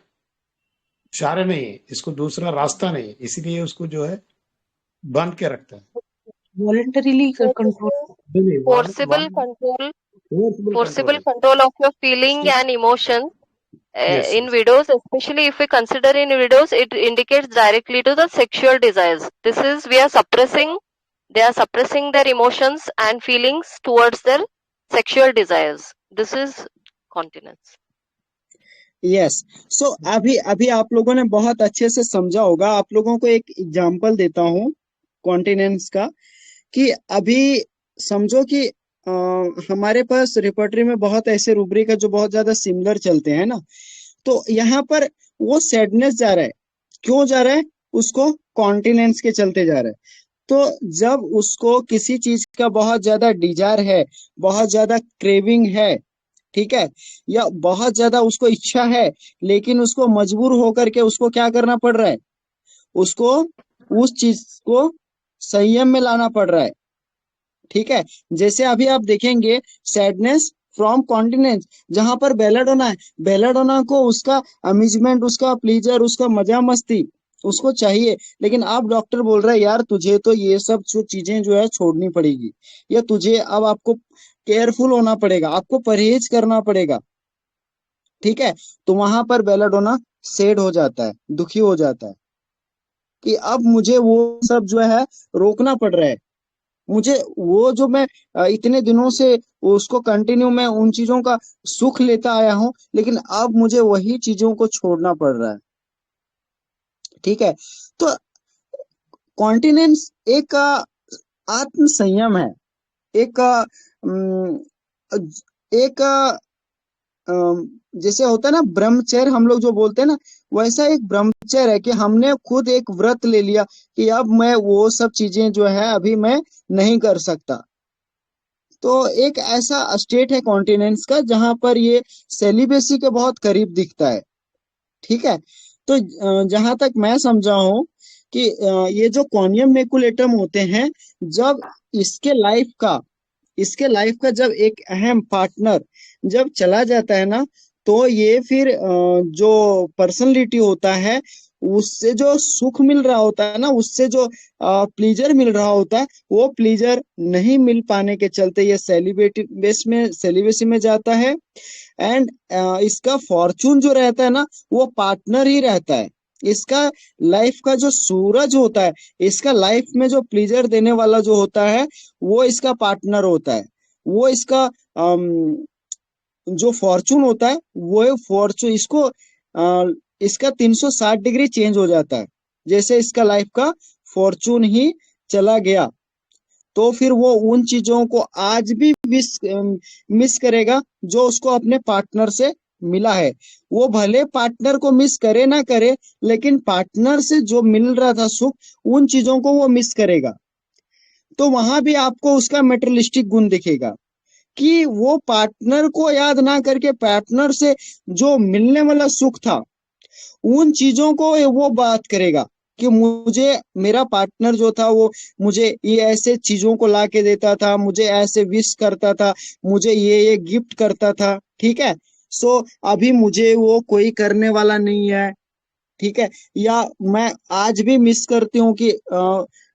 चारे नहीं है, इसको दूसरा रास्ता नहीं है, इसीलिए उसको जो है बंद के रखता है। Voluntarily So this control. is नहीं, forcible control, forcible forcible control control of your feeling है। and emotions. Yes, In yes. widows, especially if we consider in widows, it indicates directly to the sexual desires. This is they are suppressing their emotions and feelings towards their sexual desires. This is continence. Yes. So अभी अभी आप लोगों ने बहुत अच्छे से समझा होगा। आप लोगों को एक एग्जांपल देता हूँ कॉन्टिनेंस का, कि अभी समझो कि हमारे पास रिपर्टरी में बहुत ऐसे रूब्रिक है जो बहुत ज्यादा सिमिलर चलते हैं ना। तो यहाँ पर वो सैडनेस जा रहा है, क्यों जा रहा है? उसको कॉन्टिनेंस के चलते जा रहा है। तो जब उसको किसी चीज का बहुत ज्यादा डिजायर है, बहुत ज्यादा क्रेविंग है, ठीक है, या बहुत ज्यादा उसको इच्छा है, लेकिन उसको मजबूर होकर के उसको क्या करना पड़ रहा है? उसको उस चीज को संयम में लाना पड़ रहा है, ठीक है। जैसे अभी आप देखेंगे सैडनेस फ्रॉम कॉन्टिनेंस, जहां पर बेलाडोना है, बेलाडोना को उसका अम्यूजमेंट, उसका प्लीजर, उसका मजा मस्ती उसको चाहिए, लेकिन अब डॉक्टर बोल रहा है यार तुझे तो ये सब जो चीजें जो है छोड़नी पड़ेगी, या तुझे अब आपको केयरफुल होना पड़ेगा, आपको परहेज करना पड़ेगा, ठीक है। तो वहां पर बेलाडोना सैड हो जाता है, दुखी हो जाता है कि अब मुझे वो सब जो है रोकना पड़ रहा है। मुझे वो जो मैं इतने दिनों से उसको कंटिन्यू मैं उन चीजों का सुख लेता आया हूं, लेकिन अब मुझे वही चीजों को छोड़ना पड़ रहा है, ठीक है। तो कॉन्टिनेंस एक आत्म संयम है, एक एक जैसे होता है ना ब्रह्मचर्य, हम लोग जो बोलते हैं ना, वैसा एक ब्रह्मचर्य है कि हमने खुद एक व्रत ले लिया कि अब मैं वो सब चीजें जो है अभी मैं नहीं कर सकता। तो एक ऐसा स्टेट है कॉन्टिनेंस का जहां पर ये सेलिबेसी के बहुत करीब दिखता है, ठीक है। तो जहां तक मैं समझा हूं कि ये जो कॉनियम मेकुलेटम होते हैं, जब इसके लाइफ का जब एक अहम पार्टनर जब चला जाता है ना, तो ये फिर जो पर्सनलिटी होता है, उससे जो सुख मिल रहा होता है ना, उससे जो प्लीजर मिल रहा होता है, वो प्लीजर नहीं मिल पाने के चलते ये सेलिबेसी में जाता है। एंड इसका फॉर्चून जो रहता है ना, वो पार्टनर ही रहता है। इसका लाइफ का जो सूरज होता है, इसका लाइफ में जो प्लीजर देने वाला जो होता है, वो इसका पार्टनर होता है। वो इसका जो फॉर्चून होता है, वो फॉर्चून इसका 360 डिग्री चेंज हो जाता है। जैसे इसका लाइफ का फॉर्चून ही चला गया, तो फिर वो उन चीजों को आज भी मिस करेगा जो उसको अपने पार्टनर से मिला है। वो भले पार्टनर को मिस करे ना करे, लेकिन पार्टनर से जो मिल रहा था सुख, उन चीजों को वो मिस करेगा। तो वहां भी आपको उसका मेटेरियलिस्टिक गुण दिखेगा कि वो पार्टनर को याद ना करके पार्टनर से जो मिलने वाला सुख था, उन चीजों को वो बात करेगा कि मुझे मेरा पार्टनर जो था वो मुझे ये ऐसे चीजों को ला के देता था, मुझे ऐसे विश करता था, मुझे ये गिफ्ट करता था, ठीक है। सो अभी मुझे वो कोई करने वाला नहीं है, ठीक है। या मैं आज भी मिस करती हूँ कि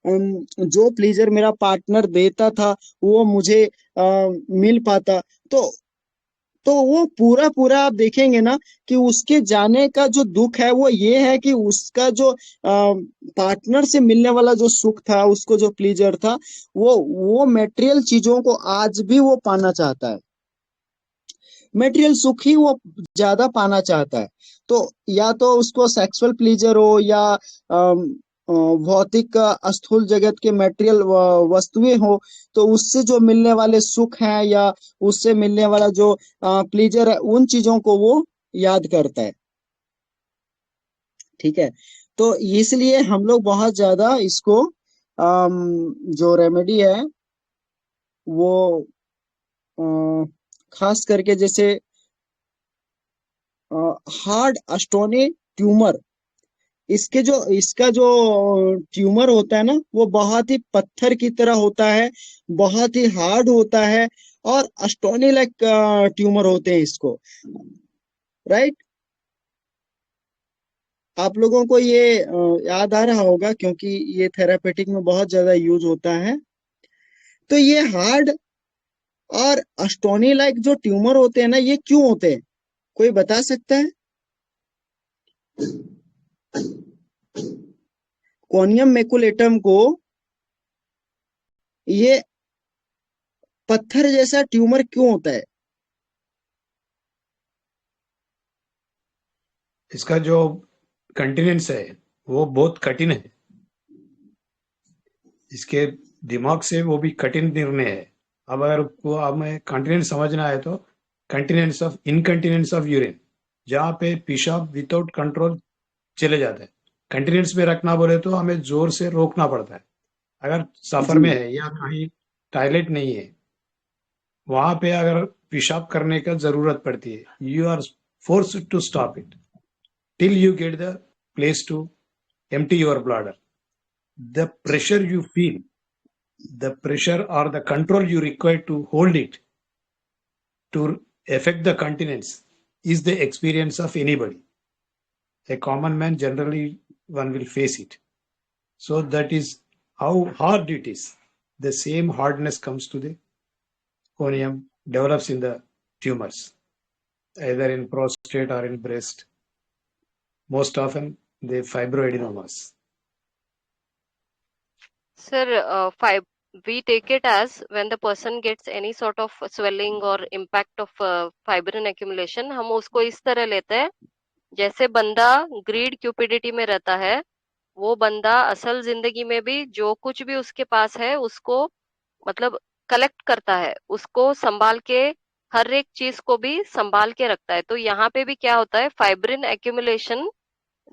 जो प्लीजर मेरा पार्टनर देता था वो मुझे मिल पाता। तो वो पूरा पूरा आप देखेंगे ना कि उसके जाने का जो दुख है वो ये है कि उसका जो पार्टनर से मिलने वाला जो सुख था, उसको जो प्लीजर था, वो मटेरियल चीजों को आज भी वो पाना चाहता है। मटेरियल सुख ही वो ज्यादा पाना चाहता है। तो या तो उसको सेक्सुअल प्लीजर हो, या भौतिक स्थूल जगत के मटेरियल वस्तुएं हो, तो उससे जो मिलने वाले सुख हैं या उससे मिलने वाला जो प्लीजर है, उन चीजों को वो याद करता है, ठीक है। तो इसलिए हम लोग बहुत ज्यादा इसको जो रेमेडी है वो खास करके जैसे हार्ड स्टोनी ट्यूमर, इसका जो ट्यूमर होता है ना, वो बहुत ही पत्थर की तरह होता है, बहुत ही हार्ड होता है, और स्टोनी लाइक ट्यूमर होते हैं इसको, राइट। आप लोगों को ये याद आ रहा होगा क्योंकि ये थेरापेटिक में बहुत ज्यादा यूज होता है। तो ये हार्ड और अस्टोनी लाइक जो ट्यूमर होते हैं ना, ये क्यों होते हैं, कोई बता सकता है? कॉनियम मैकुलेटम को ये पत्थर जैसा ट्यूमर क्यों होता है? इसका जो कंटिनेंस है वो बहुत कठिन है, इसके दिमाग से वो भी कठिन निर्णय है। अब अगर वो हमें कंटिनेंस समझना है तो continence of incontinence of urine, जहाँ पे पेशाब विदाउट कंट्रोल चले जाता है, कंटिनेंस में रखना बोले तो हमें जोर से रोकना पड़ता है। अगर सफर में है या कहीं टॉयलेट नहीं है, वहां पे अगर पेशाब करने का जरूरत पड़ती है, you are forced to stop it till you get the place to empty your bladder. The pressure you feel, the pressure or the control you require to hold it to affect the continence is the experience of anybody. A common man generally one will face it. So that is how hard it is. The same hardness comes to the conium, develops in the tumors, either in prostate or in breast. Most often the fibroadenomas. Sir, we take it as when the person gets any sort of swelling or impact of fibrin accumulation, हम उसको इस तरह लेते हैं जैसे बंदा grid cupidity में रहता है, वो बंदा असल जिंदगी में भी जो कुछ भी उसके पास है उसको मतलब कलेक्ट करता है, उसको संभाल के हर एक चीज को भी संभाल के रखता है। तो यहाँ पे भी क्या होता है, फाइब्रिन एक्यूमुलेशन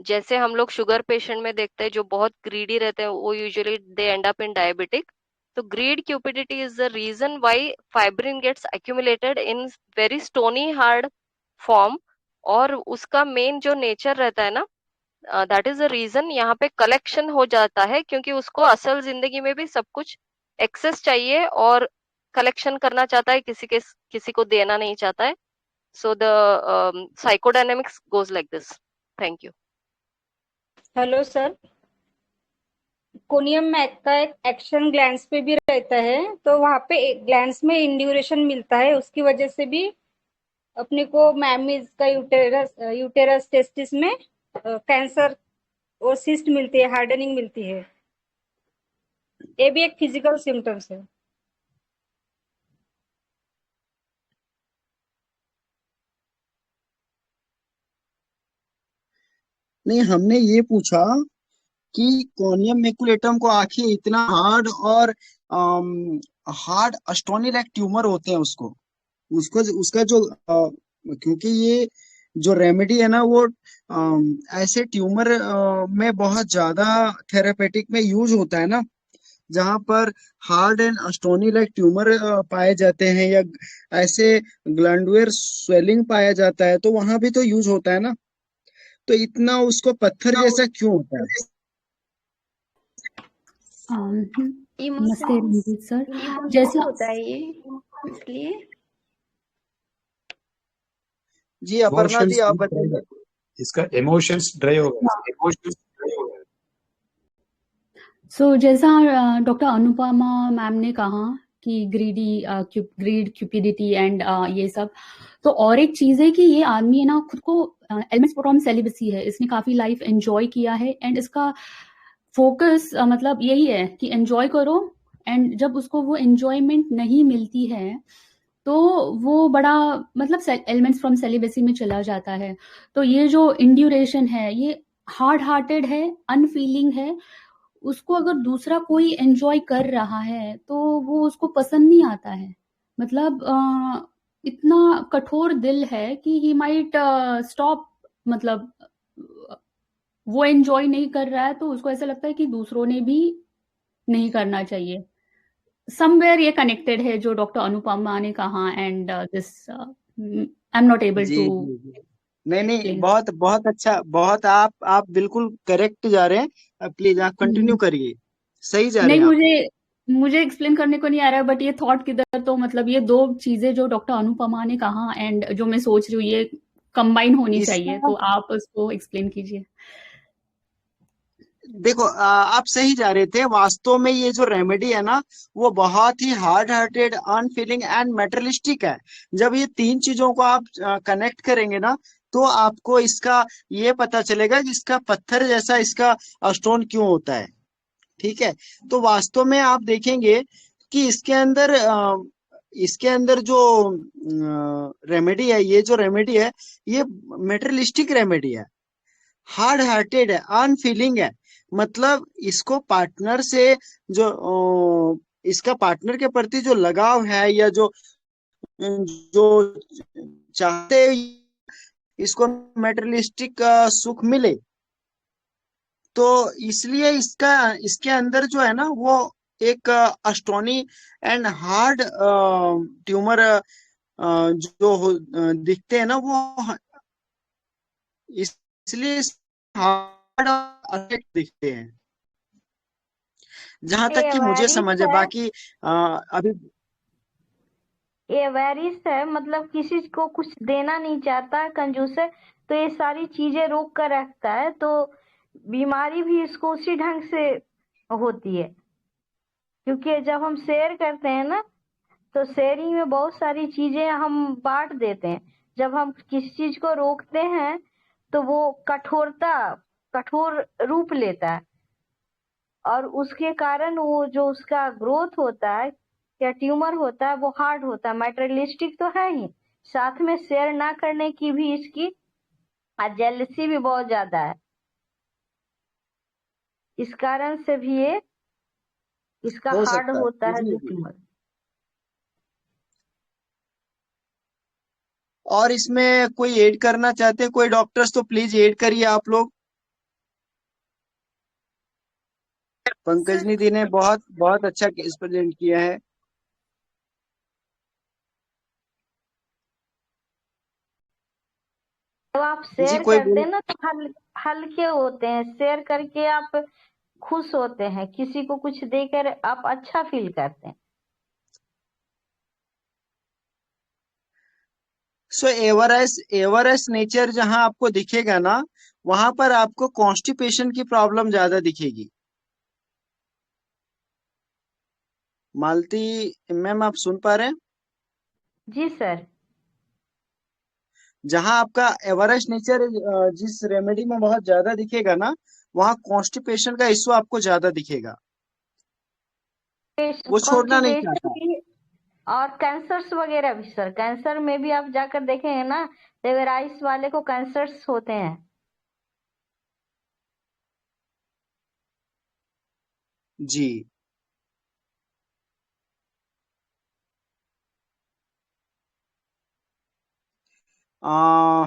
जैसे हम लोग शुगर पेशेंट में देखते हैं जो बहुत ग्रीडी रहते हैं, वो usually they end up in diabetic. तो greed cupidity is the reason why fibrin gets accumulated in very stony hard form, और उसका मेन जो नेचर रहता है ना, दैट इज द रीजन यहाँ पे कलेक्शन हो जाता है, क्योंकि उसको असल जिंदगी में भी सब कुछ एक्सेस चाहिए और कलेक्शन करना चाहता है, किसी को देना नहीं चाहता है। So the psychodynamics goes like this. Thank you. Hello sir, conium mac का एक एक्शन ग्लैंड्स पे भी रहता है, तो वहाँ पे ग्लैंड्स में इंड्यूरेशन मिलता है, उसकी वजह से भी अपने को मैमिज का यूटेरस टेस्टिस में कैंसर और सिस्ट मिलती है, हार्डनिंग मिलती है। ये भी एक फिजिकल सिम्टम्स है। नहीं, हमने ये पूछा कि कॉनियम मैकुलेटम को आखिर इतना हार्ड और हार्ड अस्टोनी लाइक ट्यूमर होते हैं उसको उसका जो क्योंकि ये जो रेमेडी है ना वो ऐसे ट्यूमर में बहुत ज्यादा थेरापेटिक में यूज होता है ना, जहां पर हार्ड एंड अस्टोनी लाइक ट्यूमर पाए जाते हैं या ऐसे ग्लैंडुलर स्वेलिंग पाया जाता है, तो वहां भी तो यूज होता है ना। तो इतना उसको पत्थर जैसा क्यों होता है? नमस्ते रंजीत सर, जैसा होता है ये इसलिए। जी अपर्णा जी आप बताइए। इसका इमोशंस ड्राइव हो गया। सो जैसा डॉक्टर अनुपमा मैम ने कहा कि ग्रीड क्यूपिडिटी एंड ये सब, तो और एक चीज है कि ये आदमी है ना खुद को एलिमेंट्स फ्रॉम सेलिबसी है, इसने काफी लाइफ एंजॉय किया है एंड इसका फोकस मतलब यही है कि एंजॉय करो, एंड जब उसको वो एंजॉयमेंट नहीं मिलती है तो वो बड़ा मतलब एलिमेंट्स फ्रॉम सेलिबसी में चला जाता है। तो ये जो इंड्यूरेशन है ये हार्ड हार्टेड है, अनफीलिंग है, उसको अगर दूसरा कोई एंजॉय कर रहा है तो वो उसको पसंद नहीं आता है। मतलब इतना कठोर दिल है कि ही माइट स्टॉप, मतलब वो एंजॉय नहीं कर रहा है तो उसको ऐसा लगता है कि दूसरों ने भी नहीं करना चाहिए। समवेयर ये कनेक्टेड है जो डॉक्टर अनुपमा ने कहा, and this I am not able to. नहीं, बहुत बहुत अच्छा, बहुत आप बिल्कुल करेक्ट जा रहे हैं। प्लीज आप कंटिन्यू करिए, सही जा रहे हैं। नहीं, मुझे एक्सप्लेन करने को नहीं आ रहा है, बट ये थॉट किधर, तो मतलब ये दो चीजें जो डॉक्टर अनुपमा ने कहा एंड जो मैं सोच रही हूँ ये कंबाइन होनी चाहिए, तो आप उसको एक्सप्लेन कीजिए। देखो आप सही जा रहे थे। वास्तव में ये जो रेमेडी है ना, वो बहुत ही hard hearted, unfeeling and materialistic है। जब ये तीन चीजों को आप कनेक्ट करेंगे ना, तो आपको इसका ये पता चलेगा कि इसका पत्थर जैसा इसका स्टोन क्यों होता है। ठीक है। तो वास्तव में आप देखेंगे कि इसके अंदर जो रेमेडी है, ये जो रेमेडी है, ये मेटरलिस्टिक रेमेडी है, हार्ड हार्टेड है, अनफीलिंग है। मतलब इसको पार्टनर से जो इसका पार्टनर के प्रति जो लगाव है, या जो जो चाहते हैं इसको मेटेरियलिस्टिक सुख मिले, तो इसलिए इसके अंदर जो है ना, वो एक स्टोनी एंड हार्ड ट्यूमर दिखते हैं ना, वो इसलिए हार्ड अटैक दिखते हैं, जहां तक ये कि मुझे वेरिस समझ है। है, बाकी अभी ये वेरिस है, मतलब किसी को कुछ देना नहीं चाहता, कंजूस है, तो ये सारी चीजें रोक कर रखता है, तो बीमारी भी इसको उसी ढंग से होती है। क्योंकि जब हम शेयर करते हैं ना, तो शेयरिंग में बहुत सारी चीजें हम बांट देते हैं। जब हम किसी चीज को रोकते हैं तो वो कठोर रूप लेता है, और उसके कारण वो जो उसका ग्रोथ होता है या ट्यूमर होता है, वो हार्ड होता है। मेटेरियलिस्टिक तो है ही, साथ में शेयर ना करने की भी इसकी जेलसी भी बहुत ज्यादा है। इस कारण से भी ये इसका हो हार्ड सकता है होता है जी जो जी। ट्यूमर। और इसमें कोई ऐड करना चाहते हैं कोई डॉक्टर्स, तो प्लीज ऐड करिए आप लोग। पंकज सर निधि ने बहुत बहुत अच्छा केस प्रेजेंट किया है। जब आप जी शेयर कोई करते बोल। हैं ना, तो हल्के होते हैं। शेयर करके आप खुश होते हैं, किसी को कुछ देकर आप अच्छा फील करते हैं। सो एवरेस्ट नेचर जहां आपको दिखेगा ना, वहां पर आपको कॉन्स्टिपेशन की प्रॉब्लम ज्यादा दिखेगी। मालती मैम, आप सुन पा रहे हैं? जी सर। जहां आपका एवरेस्ट नेचर जिस रेमेडी में बहुत ज्यादा दिखेगा ना, वहां कॉन्स्टिपेशन का इश्यू आपको ज्यादा दिखेगा। वो छोड़ना नहीं कॉन्स्टिपेशन चाहता। भी, और कैंसर्स वगैरह भी सर। कैंसर में भी आप जाकर देखेंगे ना, लेवराइस वाले को कैंसर्स होते हैं। जी। आ,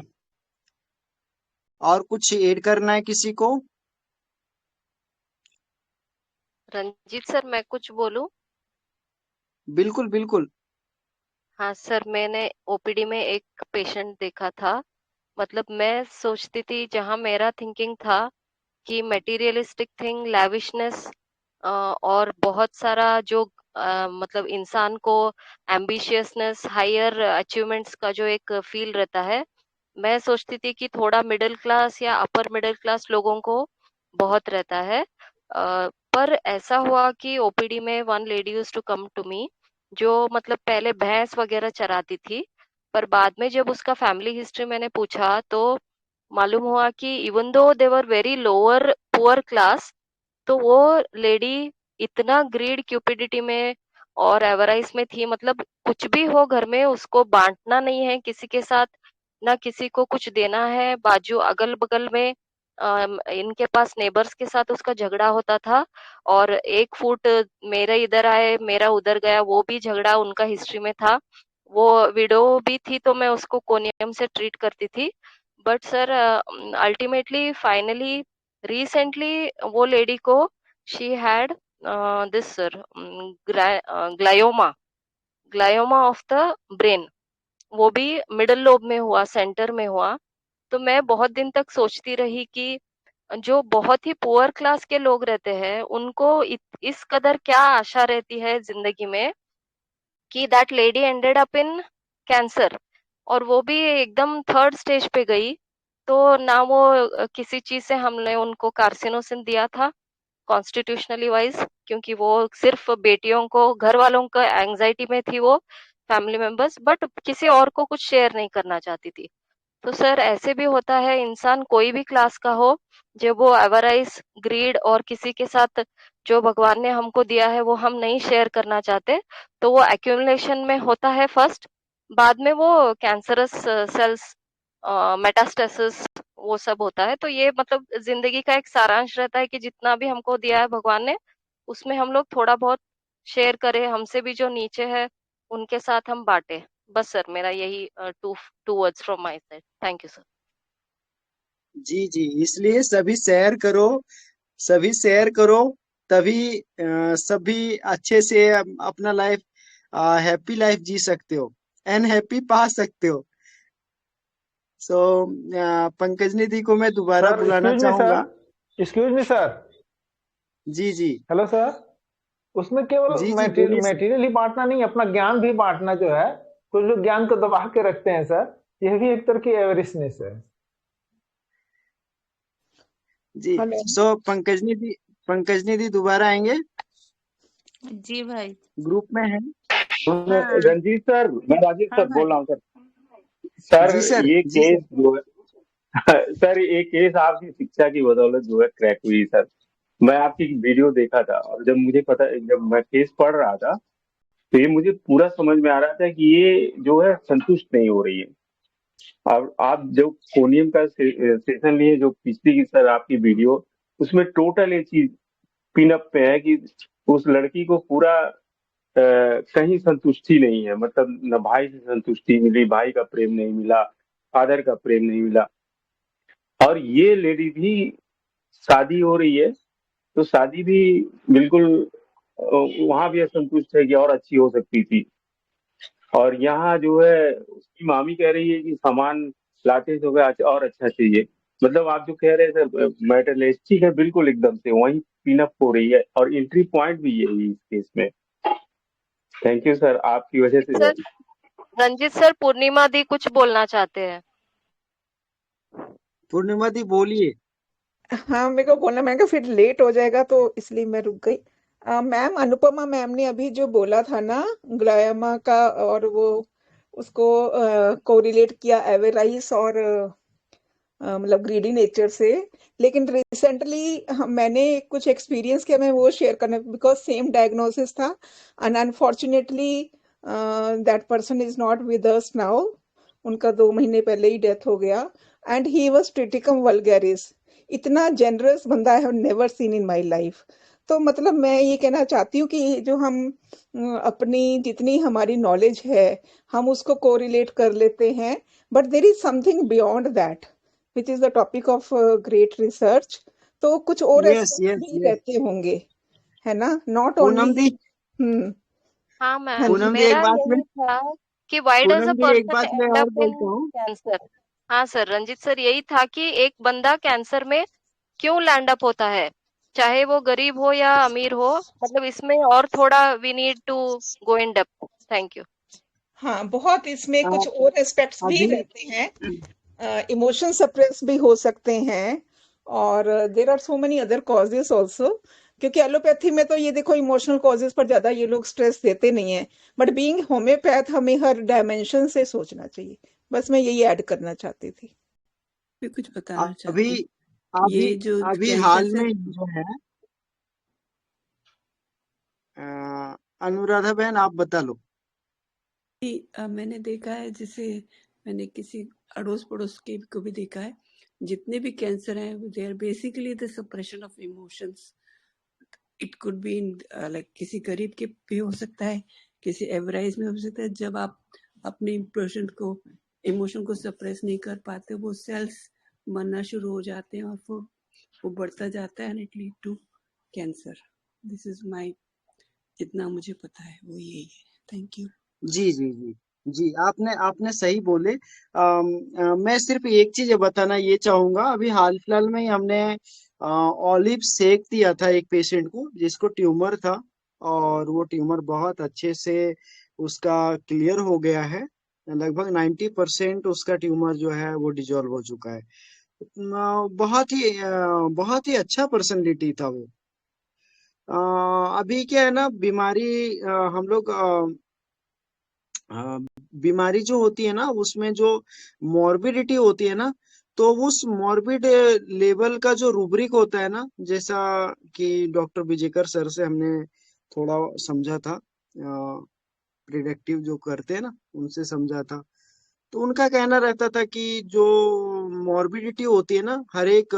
और कुछ ऐड करना है किसी को? रंजीत सर, मैं कुछ बोलूं? बिल्कुल बिल्कुल। हाँ सर, मैंने ओपीडी में एक पेशेंट देखा था। मतलब मैं सोचती थी, जहाँ मेरा थिंकिंग था कि मटेरियलिस्टिक थिंग, लैविशनेस और बहुत सारा जो मतलब इंसान को एम्बिशियसनेस, हायर अचीवमेंट्स का जो एक फील रहता है, मैं सोचती थी कि थोड़ा मिडिल क्लास या अपर मिडिल क्लास लोगों को बहुत रहता है। पर ऐसा हुआ कि ओपीडी में one lady used to come to me, जो मतलब पहले भैंस वगैरह चराती थी, पर बाद में जब उसका फैमिली हिस्ट्री मैंने पूछा, तो मालूम हुआ कि even though they were very lower poor class, तो वो लेडी इतना ग्रीड क्यूपिडिटी में और एवराइज में थी। मतलब कुछ भी हो घर में, उसको बांटना नहीं है किसी के साथ, ना किसी को कुछ देना है। बाजू अगल बगल में इनके पास नेबर्स के साथ उसका झगड़ा होता था, और 1 फुट मेरा इधर आए मेरा उधर गया, वो भी झगड़ा उनका हिस्ट्री में था। वो विडो भी थी, तो मैं उसको कोनियम से ट्रीट करती थी। But sir, ultimately finally recently वो लेडी को she had this sir, glioma, glioma of the brain. वो भी मिडल लोब में हुआ, सेंटर में हुआ। तो मैं बहुत दिन तक सोचती रही कि जो बहुत ही पुअर क्लास के लोग रहते हैं, उनको इस कदर क्या आशा रहती है जिंदगी में, कि that lady ended up in cancer, और वो भी एकदम 3rd स्टेज पे गई। तो ना वो किसी चीज से हमने उनको कार्सिनोसिन दिया था कॉन्स्टिट्यूशनली वाइज, क्योंकि वो सिर्फ बेटियों को, घर वालों का एंजाइटी में थी वो फैमिली मेंबर्स, बट किसी और को कुछ शेयर नहीं करना चाहती थी। तो सर ऐसे भी होता है, इंसान कोई भी क्लास का हो, जब वो एवराइज, ग्रीड और किसी के साथ जो भगवान ने हमको दिया है वो हम नहीं शेयर करना चाहते, तो वो एक्यूमुलेशन में होता है फर्स्ट, बाद में वो कैंसरस सेल्स, मेटास्टेसिस, वो सब होता है। तो ये मतलब जिंदगी का एक सारांश रहता है कि जितना भी हमको दिया है भगवान ने, उसमें हम लोग थोड़ा बहुत शेयर करें, हमसे भी जो नीचे है उनके साथ हम बांटे। बस सर मेरा यही two words from my side. Thank you sir. जी जी, इसलिए सभी शेयर करो, तभी सभी अच्छे से अपना लाइफ, हैप्पी लाइफ जी सकते हो, एंड हैप्पी पा सकते हो। सो पंकज निधि को मैं दोबारा सर बुलाना चाहूंगा। Excuse me sir. जी जी हेलो सर। उसमें केवल जी जी, बोलिए सर। मटेरियल ही बांटना नहीं, अपना ज्ञान भी बांटना जो है, कुछ लोग ज्ञान को दबा के रखते हैं सर, यह भी एक तरह की एवरिशनेस है। जी, हेलो। सो पंकज निधि दोबारा आएंगे, जी भाई। ग्रुप में है। हाँ रंजीत सर, मैं राजेश हाँ सर भाई। बोल रहा हूँ सर। सर जी सर, ये जी केस सर। जो है सर, ये केस आपकी शिक्षा की बदौलत जो है क्रैक हुई सर। मैं आपकी वीडियो देखा था, और जब मैं केस पढ़ रहा था, तो ये मुझे पूरा समझ में आ रहा था कि ये जो है संतुष्ट नहीं हो रही है। और आप जो कोनियम का सेशन लिए, जो पिछली की सर आपकी वीडियो, उसमें टोटल ये चीज पिनअप पे है कि उस लड़की को पूरा कहीं संतुष्टि नहीं है। मतलब न भाई से संतुष्टि मिली, भाई का प्रेम नहीं मिला, फादर का प्रेम नहीं मिला। और ये लेडी भी शादी हो रही है, तो शादी भी बिल्कुल वहां भी असंतुष्ट है कि और अच्छी हो सकती थी। और यहाँ जो है उसकी मामी कह रही है कि सामान लाते तो और अच्छा चाहिए। मतलब आप जो कह रहे हैं सर, मैटरलिस्टिक है बिल्कुल, एकदम से वही पिनअप हो रही है, और एंट्री पॉइंट भी यही इस केस में। थैंक यू सर, आपकी वजह से सर रंजीत सर, पूर्णिमा दी कुछ बोलना चाहते हैं। पूर्णिमा दी बोलिए। हाँ, मेरे को बोलना, मैं कहा फिर लेट हो जाएगा तो इसलिए मैं रुक गई। मैम, अनुपमा मैम ने अभी जो बोला था ना ग्लायमा का, और वो उसको कोरिलेट किया एवेराइस और मतलब ग्रीडी नेचर से। लेकिन रिसेंटली मैंने कुछ एक्सपीरियंस किया, मैं वो शेयर करना, बिकॉज सेम डायग्नोसिस था, and unfortunately that person is not with us now. उनका 2 महीने पहले ही डेथ हो गया, and he was Triticum vulgaris. इतना जेनरस बंदा I have never seen in my life. तो मतलब मैं ये कहना चाहती हूँ कि जो हम अपनी जितनी हमारी नॉलेज है, हम उसको कोरिलेट कर लेते हैं, but there is something beyond that which is the topic of great research. तो कुछ और यस एस्पेक्ट यस भी यस। रहते होंगे, है ना, नॉट पूनम ओनली। दी, हम्म। हाँ हाँ मैम, जी। पूनम दी, एक मेरा बात में यही था कि व्हाई डज अ पूनम दी, एक पर्सन बात मैं एंड और अप इन बोलता हूँ। कैंसर। हाँ सर, रंजीत सर यही था कि एक बंदा कैंसर में क्यों लैंड अप होता है, चाहे वो गरीब हो या अमीर हो। मतलब इसमें और थोड़ा we need to go in depth. Thank you. हाँ, बहुत इसमें आ, कुछ और एस्पेक्ट्स भी अभी रहते हैं, इमोशन सप्रेस भी हो सकते हैं, और there are so many other causes also. क्योंकि एलोपैथी में तो ये देखो इमोशनल कॉजेस पर ज्यादा ये लोग स्ट्रेस देते नहीं है, बट बीइंग होम्योपैथ हमें हर डायमेंशन से सोचना चाहिए। बस मैं यही ऐड करना चाहती थी। मैं कुछ बताना अभी चाहती हूँ। अभी ये जो अभी कैंसर हाल से, में जो है, अनुराधा बहन आप बता लो। मैंने देखा है, जैसे मैंने किसी अड़ोस पड़ोस के को भी देखा है, जितने भी कैंसर हैं they are basically the suppression of emotions. It could be in like किसी गरीब के भी हो सकता है, किसी एवरेज में हो सकता है। जब आप अपने इमोशन को सप्रेस नहीं कर पाते, वो सेल्स मरना शुरू हो जाते हैं, और वो बढ़ता जाता है, and it lead to cancer. This is my, जितना मुझे पता है वो यही है। Thank you. जी जी जी जी, आपने आपने सही बोले। मैं सिर्फ एक चीज बताना ये चाहूंगा। अभी हाल फिलहाल में ही हमने ऑलिव सेक दिया था एक पेशेंट को जिसको ट्यूमर था, और वो ट्यूमर बहुत अच्छे से उसका क्लियर हो गया है। लगभग 90% उसका ट्यूमर जो है वो डिजॉल्व हो चुका है। बहुत ही अच्छा पर्सनैलिटी था वो। अभी क्या है ना, बीमारी हम लोग बीमारी जो होती है ना, उसमें जो मॉर्बिडिटी होती है ना, तो उस मॉर्बिड लेवल का जो रूब्रिक होता है ना, जैसा कि डॉक्टर विजेकर सर से हमने थोड़ा समझा था, प्रिडिक्टिव जो करते हैं ना, उनसे समझा था। तो उनका कहना रहता था कि जो मॉर्बिडिटी होती है ना, हर एक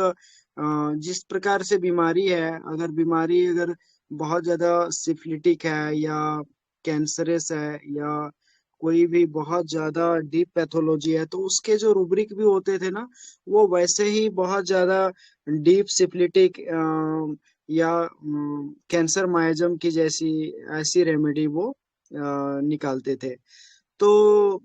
जिस प्रकार से बीमारी है, अगर बहुत ज्यादा सिफिलिटिक है या कैंसरस है या कोई भी बहुत ज्यादा डीप पैथोलॉजी है, तो उसके जो रूब्रिक भी होते थे ना, वो वैसे ही बहुत ज्यादा डीप सिफिलिटिक या कैंसर माइजम की जैसी ऐसी रेमेडी वो निकालते थे। तो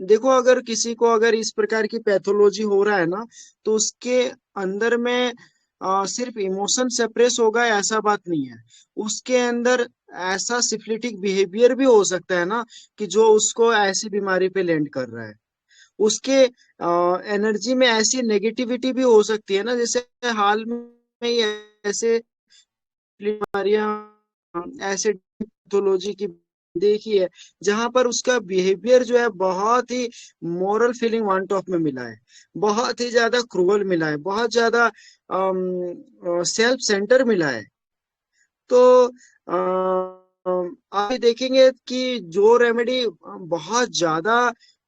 देखो, अगर किसी को अगर इस प्रकार की पैथोलॉजी हो रहा है ना, तो उसके अंदर में सिर्फ इमोशन सप्रेस होगा ऐसा बात नहीं है। उसके अंदर ऐसा सिफिलिटिक बिहेवियर भी हो सकता है ना, कि जो उसको ऐसी बीमारी पे लैंड कर रहा है। उसके एनर्जी में ऐसी नेगेटिविटी भी हो सकती है ना, जैसे हाल में ही ऐसे बीमारियां, ऐसे पैथोलॉजी की देखी है, जहां पर उसका बिहेवियर जो है बहुत ही मोरल फीलिंग वांट ऑफ में मिला है, बहुत ही ज्यादा क्रूअल मिला है, बहुत ज्यादा सेल्फ सेंटर मिला है। तो आप ये देखेंगे कि जो रेमेडी बहुत ज्यादा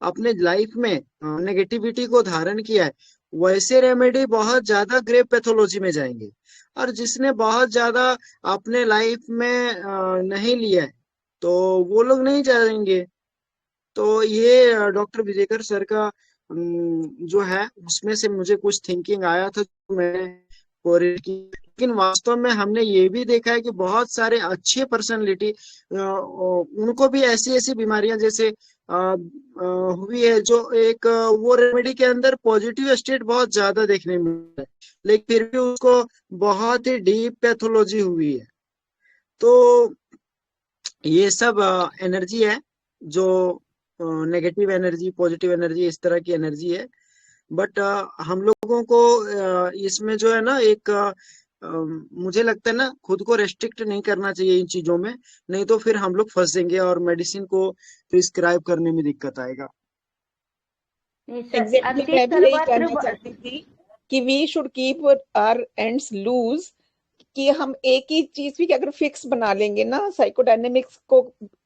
अपने लाइफ में नेगेटिविटी को धारण किया है, वैसे रेमेडी बहुत ज्यादा ग्रेव पैथोलॉजी में जाएंगे। और जिसने बहुत ज्यादा अपने लाइफ में नहीं लिया है, तो वो लोग नहीं जाएंगे। तो ये डॉक्टर विजेकर सर का जो है, उसमें से मुझे कुछ थिंकिंग आया था, जो मैंने कोरिलेट की। लेकिन वास्तव में हमने ये भी देखा है कि बहुत सारे अच्छे पर्सनैलिटी, उनको भी ऐसी ऐसी बीमारियां जैसे हुई है, जो एक वो रेमेडी के अंदर पॉजिटिव स्टेट बहुत ज्यादा देखने में मिला है, लेकिन फिर भी उसको बहुत ही डीप पैथोलॉजी हुई है। तो ये सब एनर्जी है, जो नेगेटिव एनर्जी, पॉजिटिव एनर्जी, इस तरह की एनर्जी है। बट हम लोगों को इसमें जो है ना, एक मुझे लगता है ना, खुद को रेस्ट्रिक्ट नहीं करना चाहिए इन चीजों में, नहीं तो फिर हम लोग फंसेंगे और मेडिसिन को प्रिस्क्राइब करने में दिक्कत आएगा। नहीं सर, एग्जैक्टली अति मैं भी यही सर्वत्र कहना चाहती थी कि we should keep our ends loose, कि हम एक ही चीज भी अगर फिक्स बना लेंगे ना, साइकोडायनेमिक्स को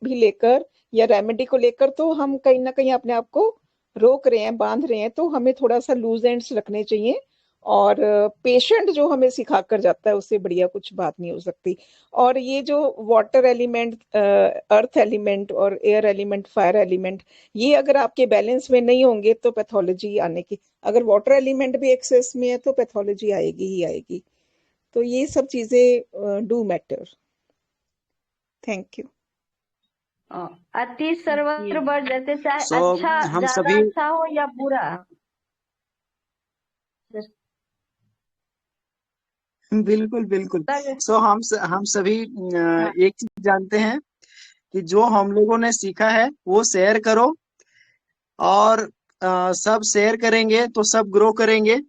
भी लेकर या रेमेडी को लेकर, तो हम कहीं ना कहीं अपने आप को रोक रहे हैं, बांध रहे हैं। तो हमें थोड़ा सा लूज एंड्स रखने चाहिए। और पेशेंट जो हमें सिखा कर जाता है, उससे बढ़िया कुछ बात नहीं हो सकती। और ये जो वाटर एलिमेंट, अर्थ एलिमेंट और एयर एलिमेंट, फायर एलिमेंट, ये अगर आपके बैलेंस में नहीं होंगे तो पैथोलॉजी आने की, अगर वाटर एलिमेंट भी एक्सेस में है तो पैथोलॉजी आएगी ही आएगी। तो ये सब चीजें डू मैटर। Thank you. अति सर्वत्र बढ़ जाते, चाहे So, अच्छा हम ज्यादा सभी अच्छा हो या बुरा। बिल्कुल बिल्कुल। सर सो हम सभी हाँ, एक चीज जानते हैं कि जो हम लोगों ने सीखा है वो शेयर करो, और सब शेयर करेंगे तो सब ग्रो करेंगे।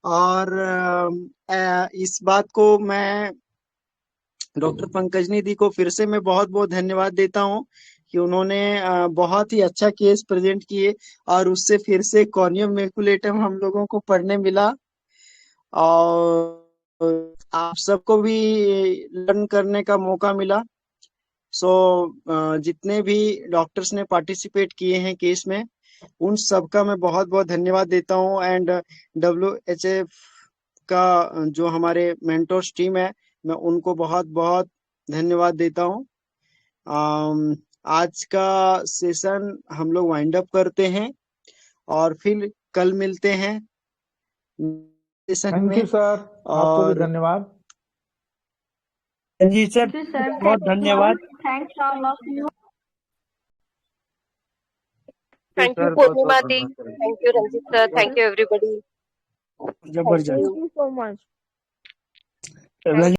और इस बात को मैं डॉक्टर पंकजनी दी को फिर से मैं बहुत बहुत धन्यवाद देता हूँ कि उन्होंने बहुत ही अच्छा केस प्रेजेंट किए, और उससे फिर से कॉर्नियम मैकुलेटम हम लोगों को पढ़ने मिला। और आप सबको भी लर्न करने का मौका मिला। सो जितने भी डॉक्टर्स ने पार्टिसिपेट किए हैं केस में, उन सबका मैं बहुत बहुत धन्यवाद देता हूँ। एंड WHF का जो हमारे मेंटोर्स टीम है, मैं उनको बहुत बहुत धन्यवाद देता हूँ। आज का सेशन हम लोग वाइंड अप करते हैं, और फिर कल मिलते हैं सेशन थैंक में। यू सर, आपको भी और धन्यवाद। जी सर, थैंक यू सर, बहुत धन्यवाद। Thanks all of you. Thank you sir, बहुत पूर्णिमा बहुत दी, धन्यवाद। Thank you Ranjit sir, thank you everybody, thank जबरदस्त। You. Thank you so much.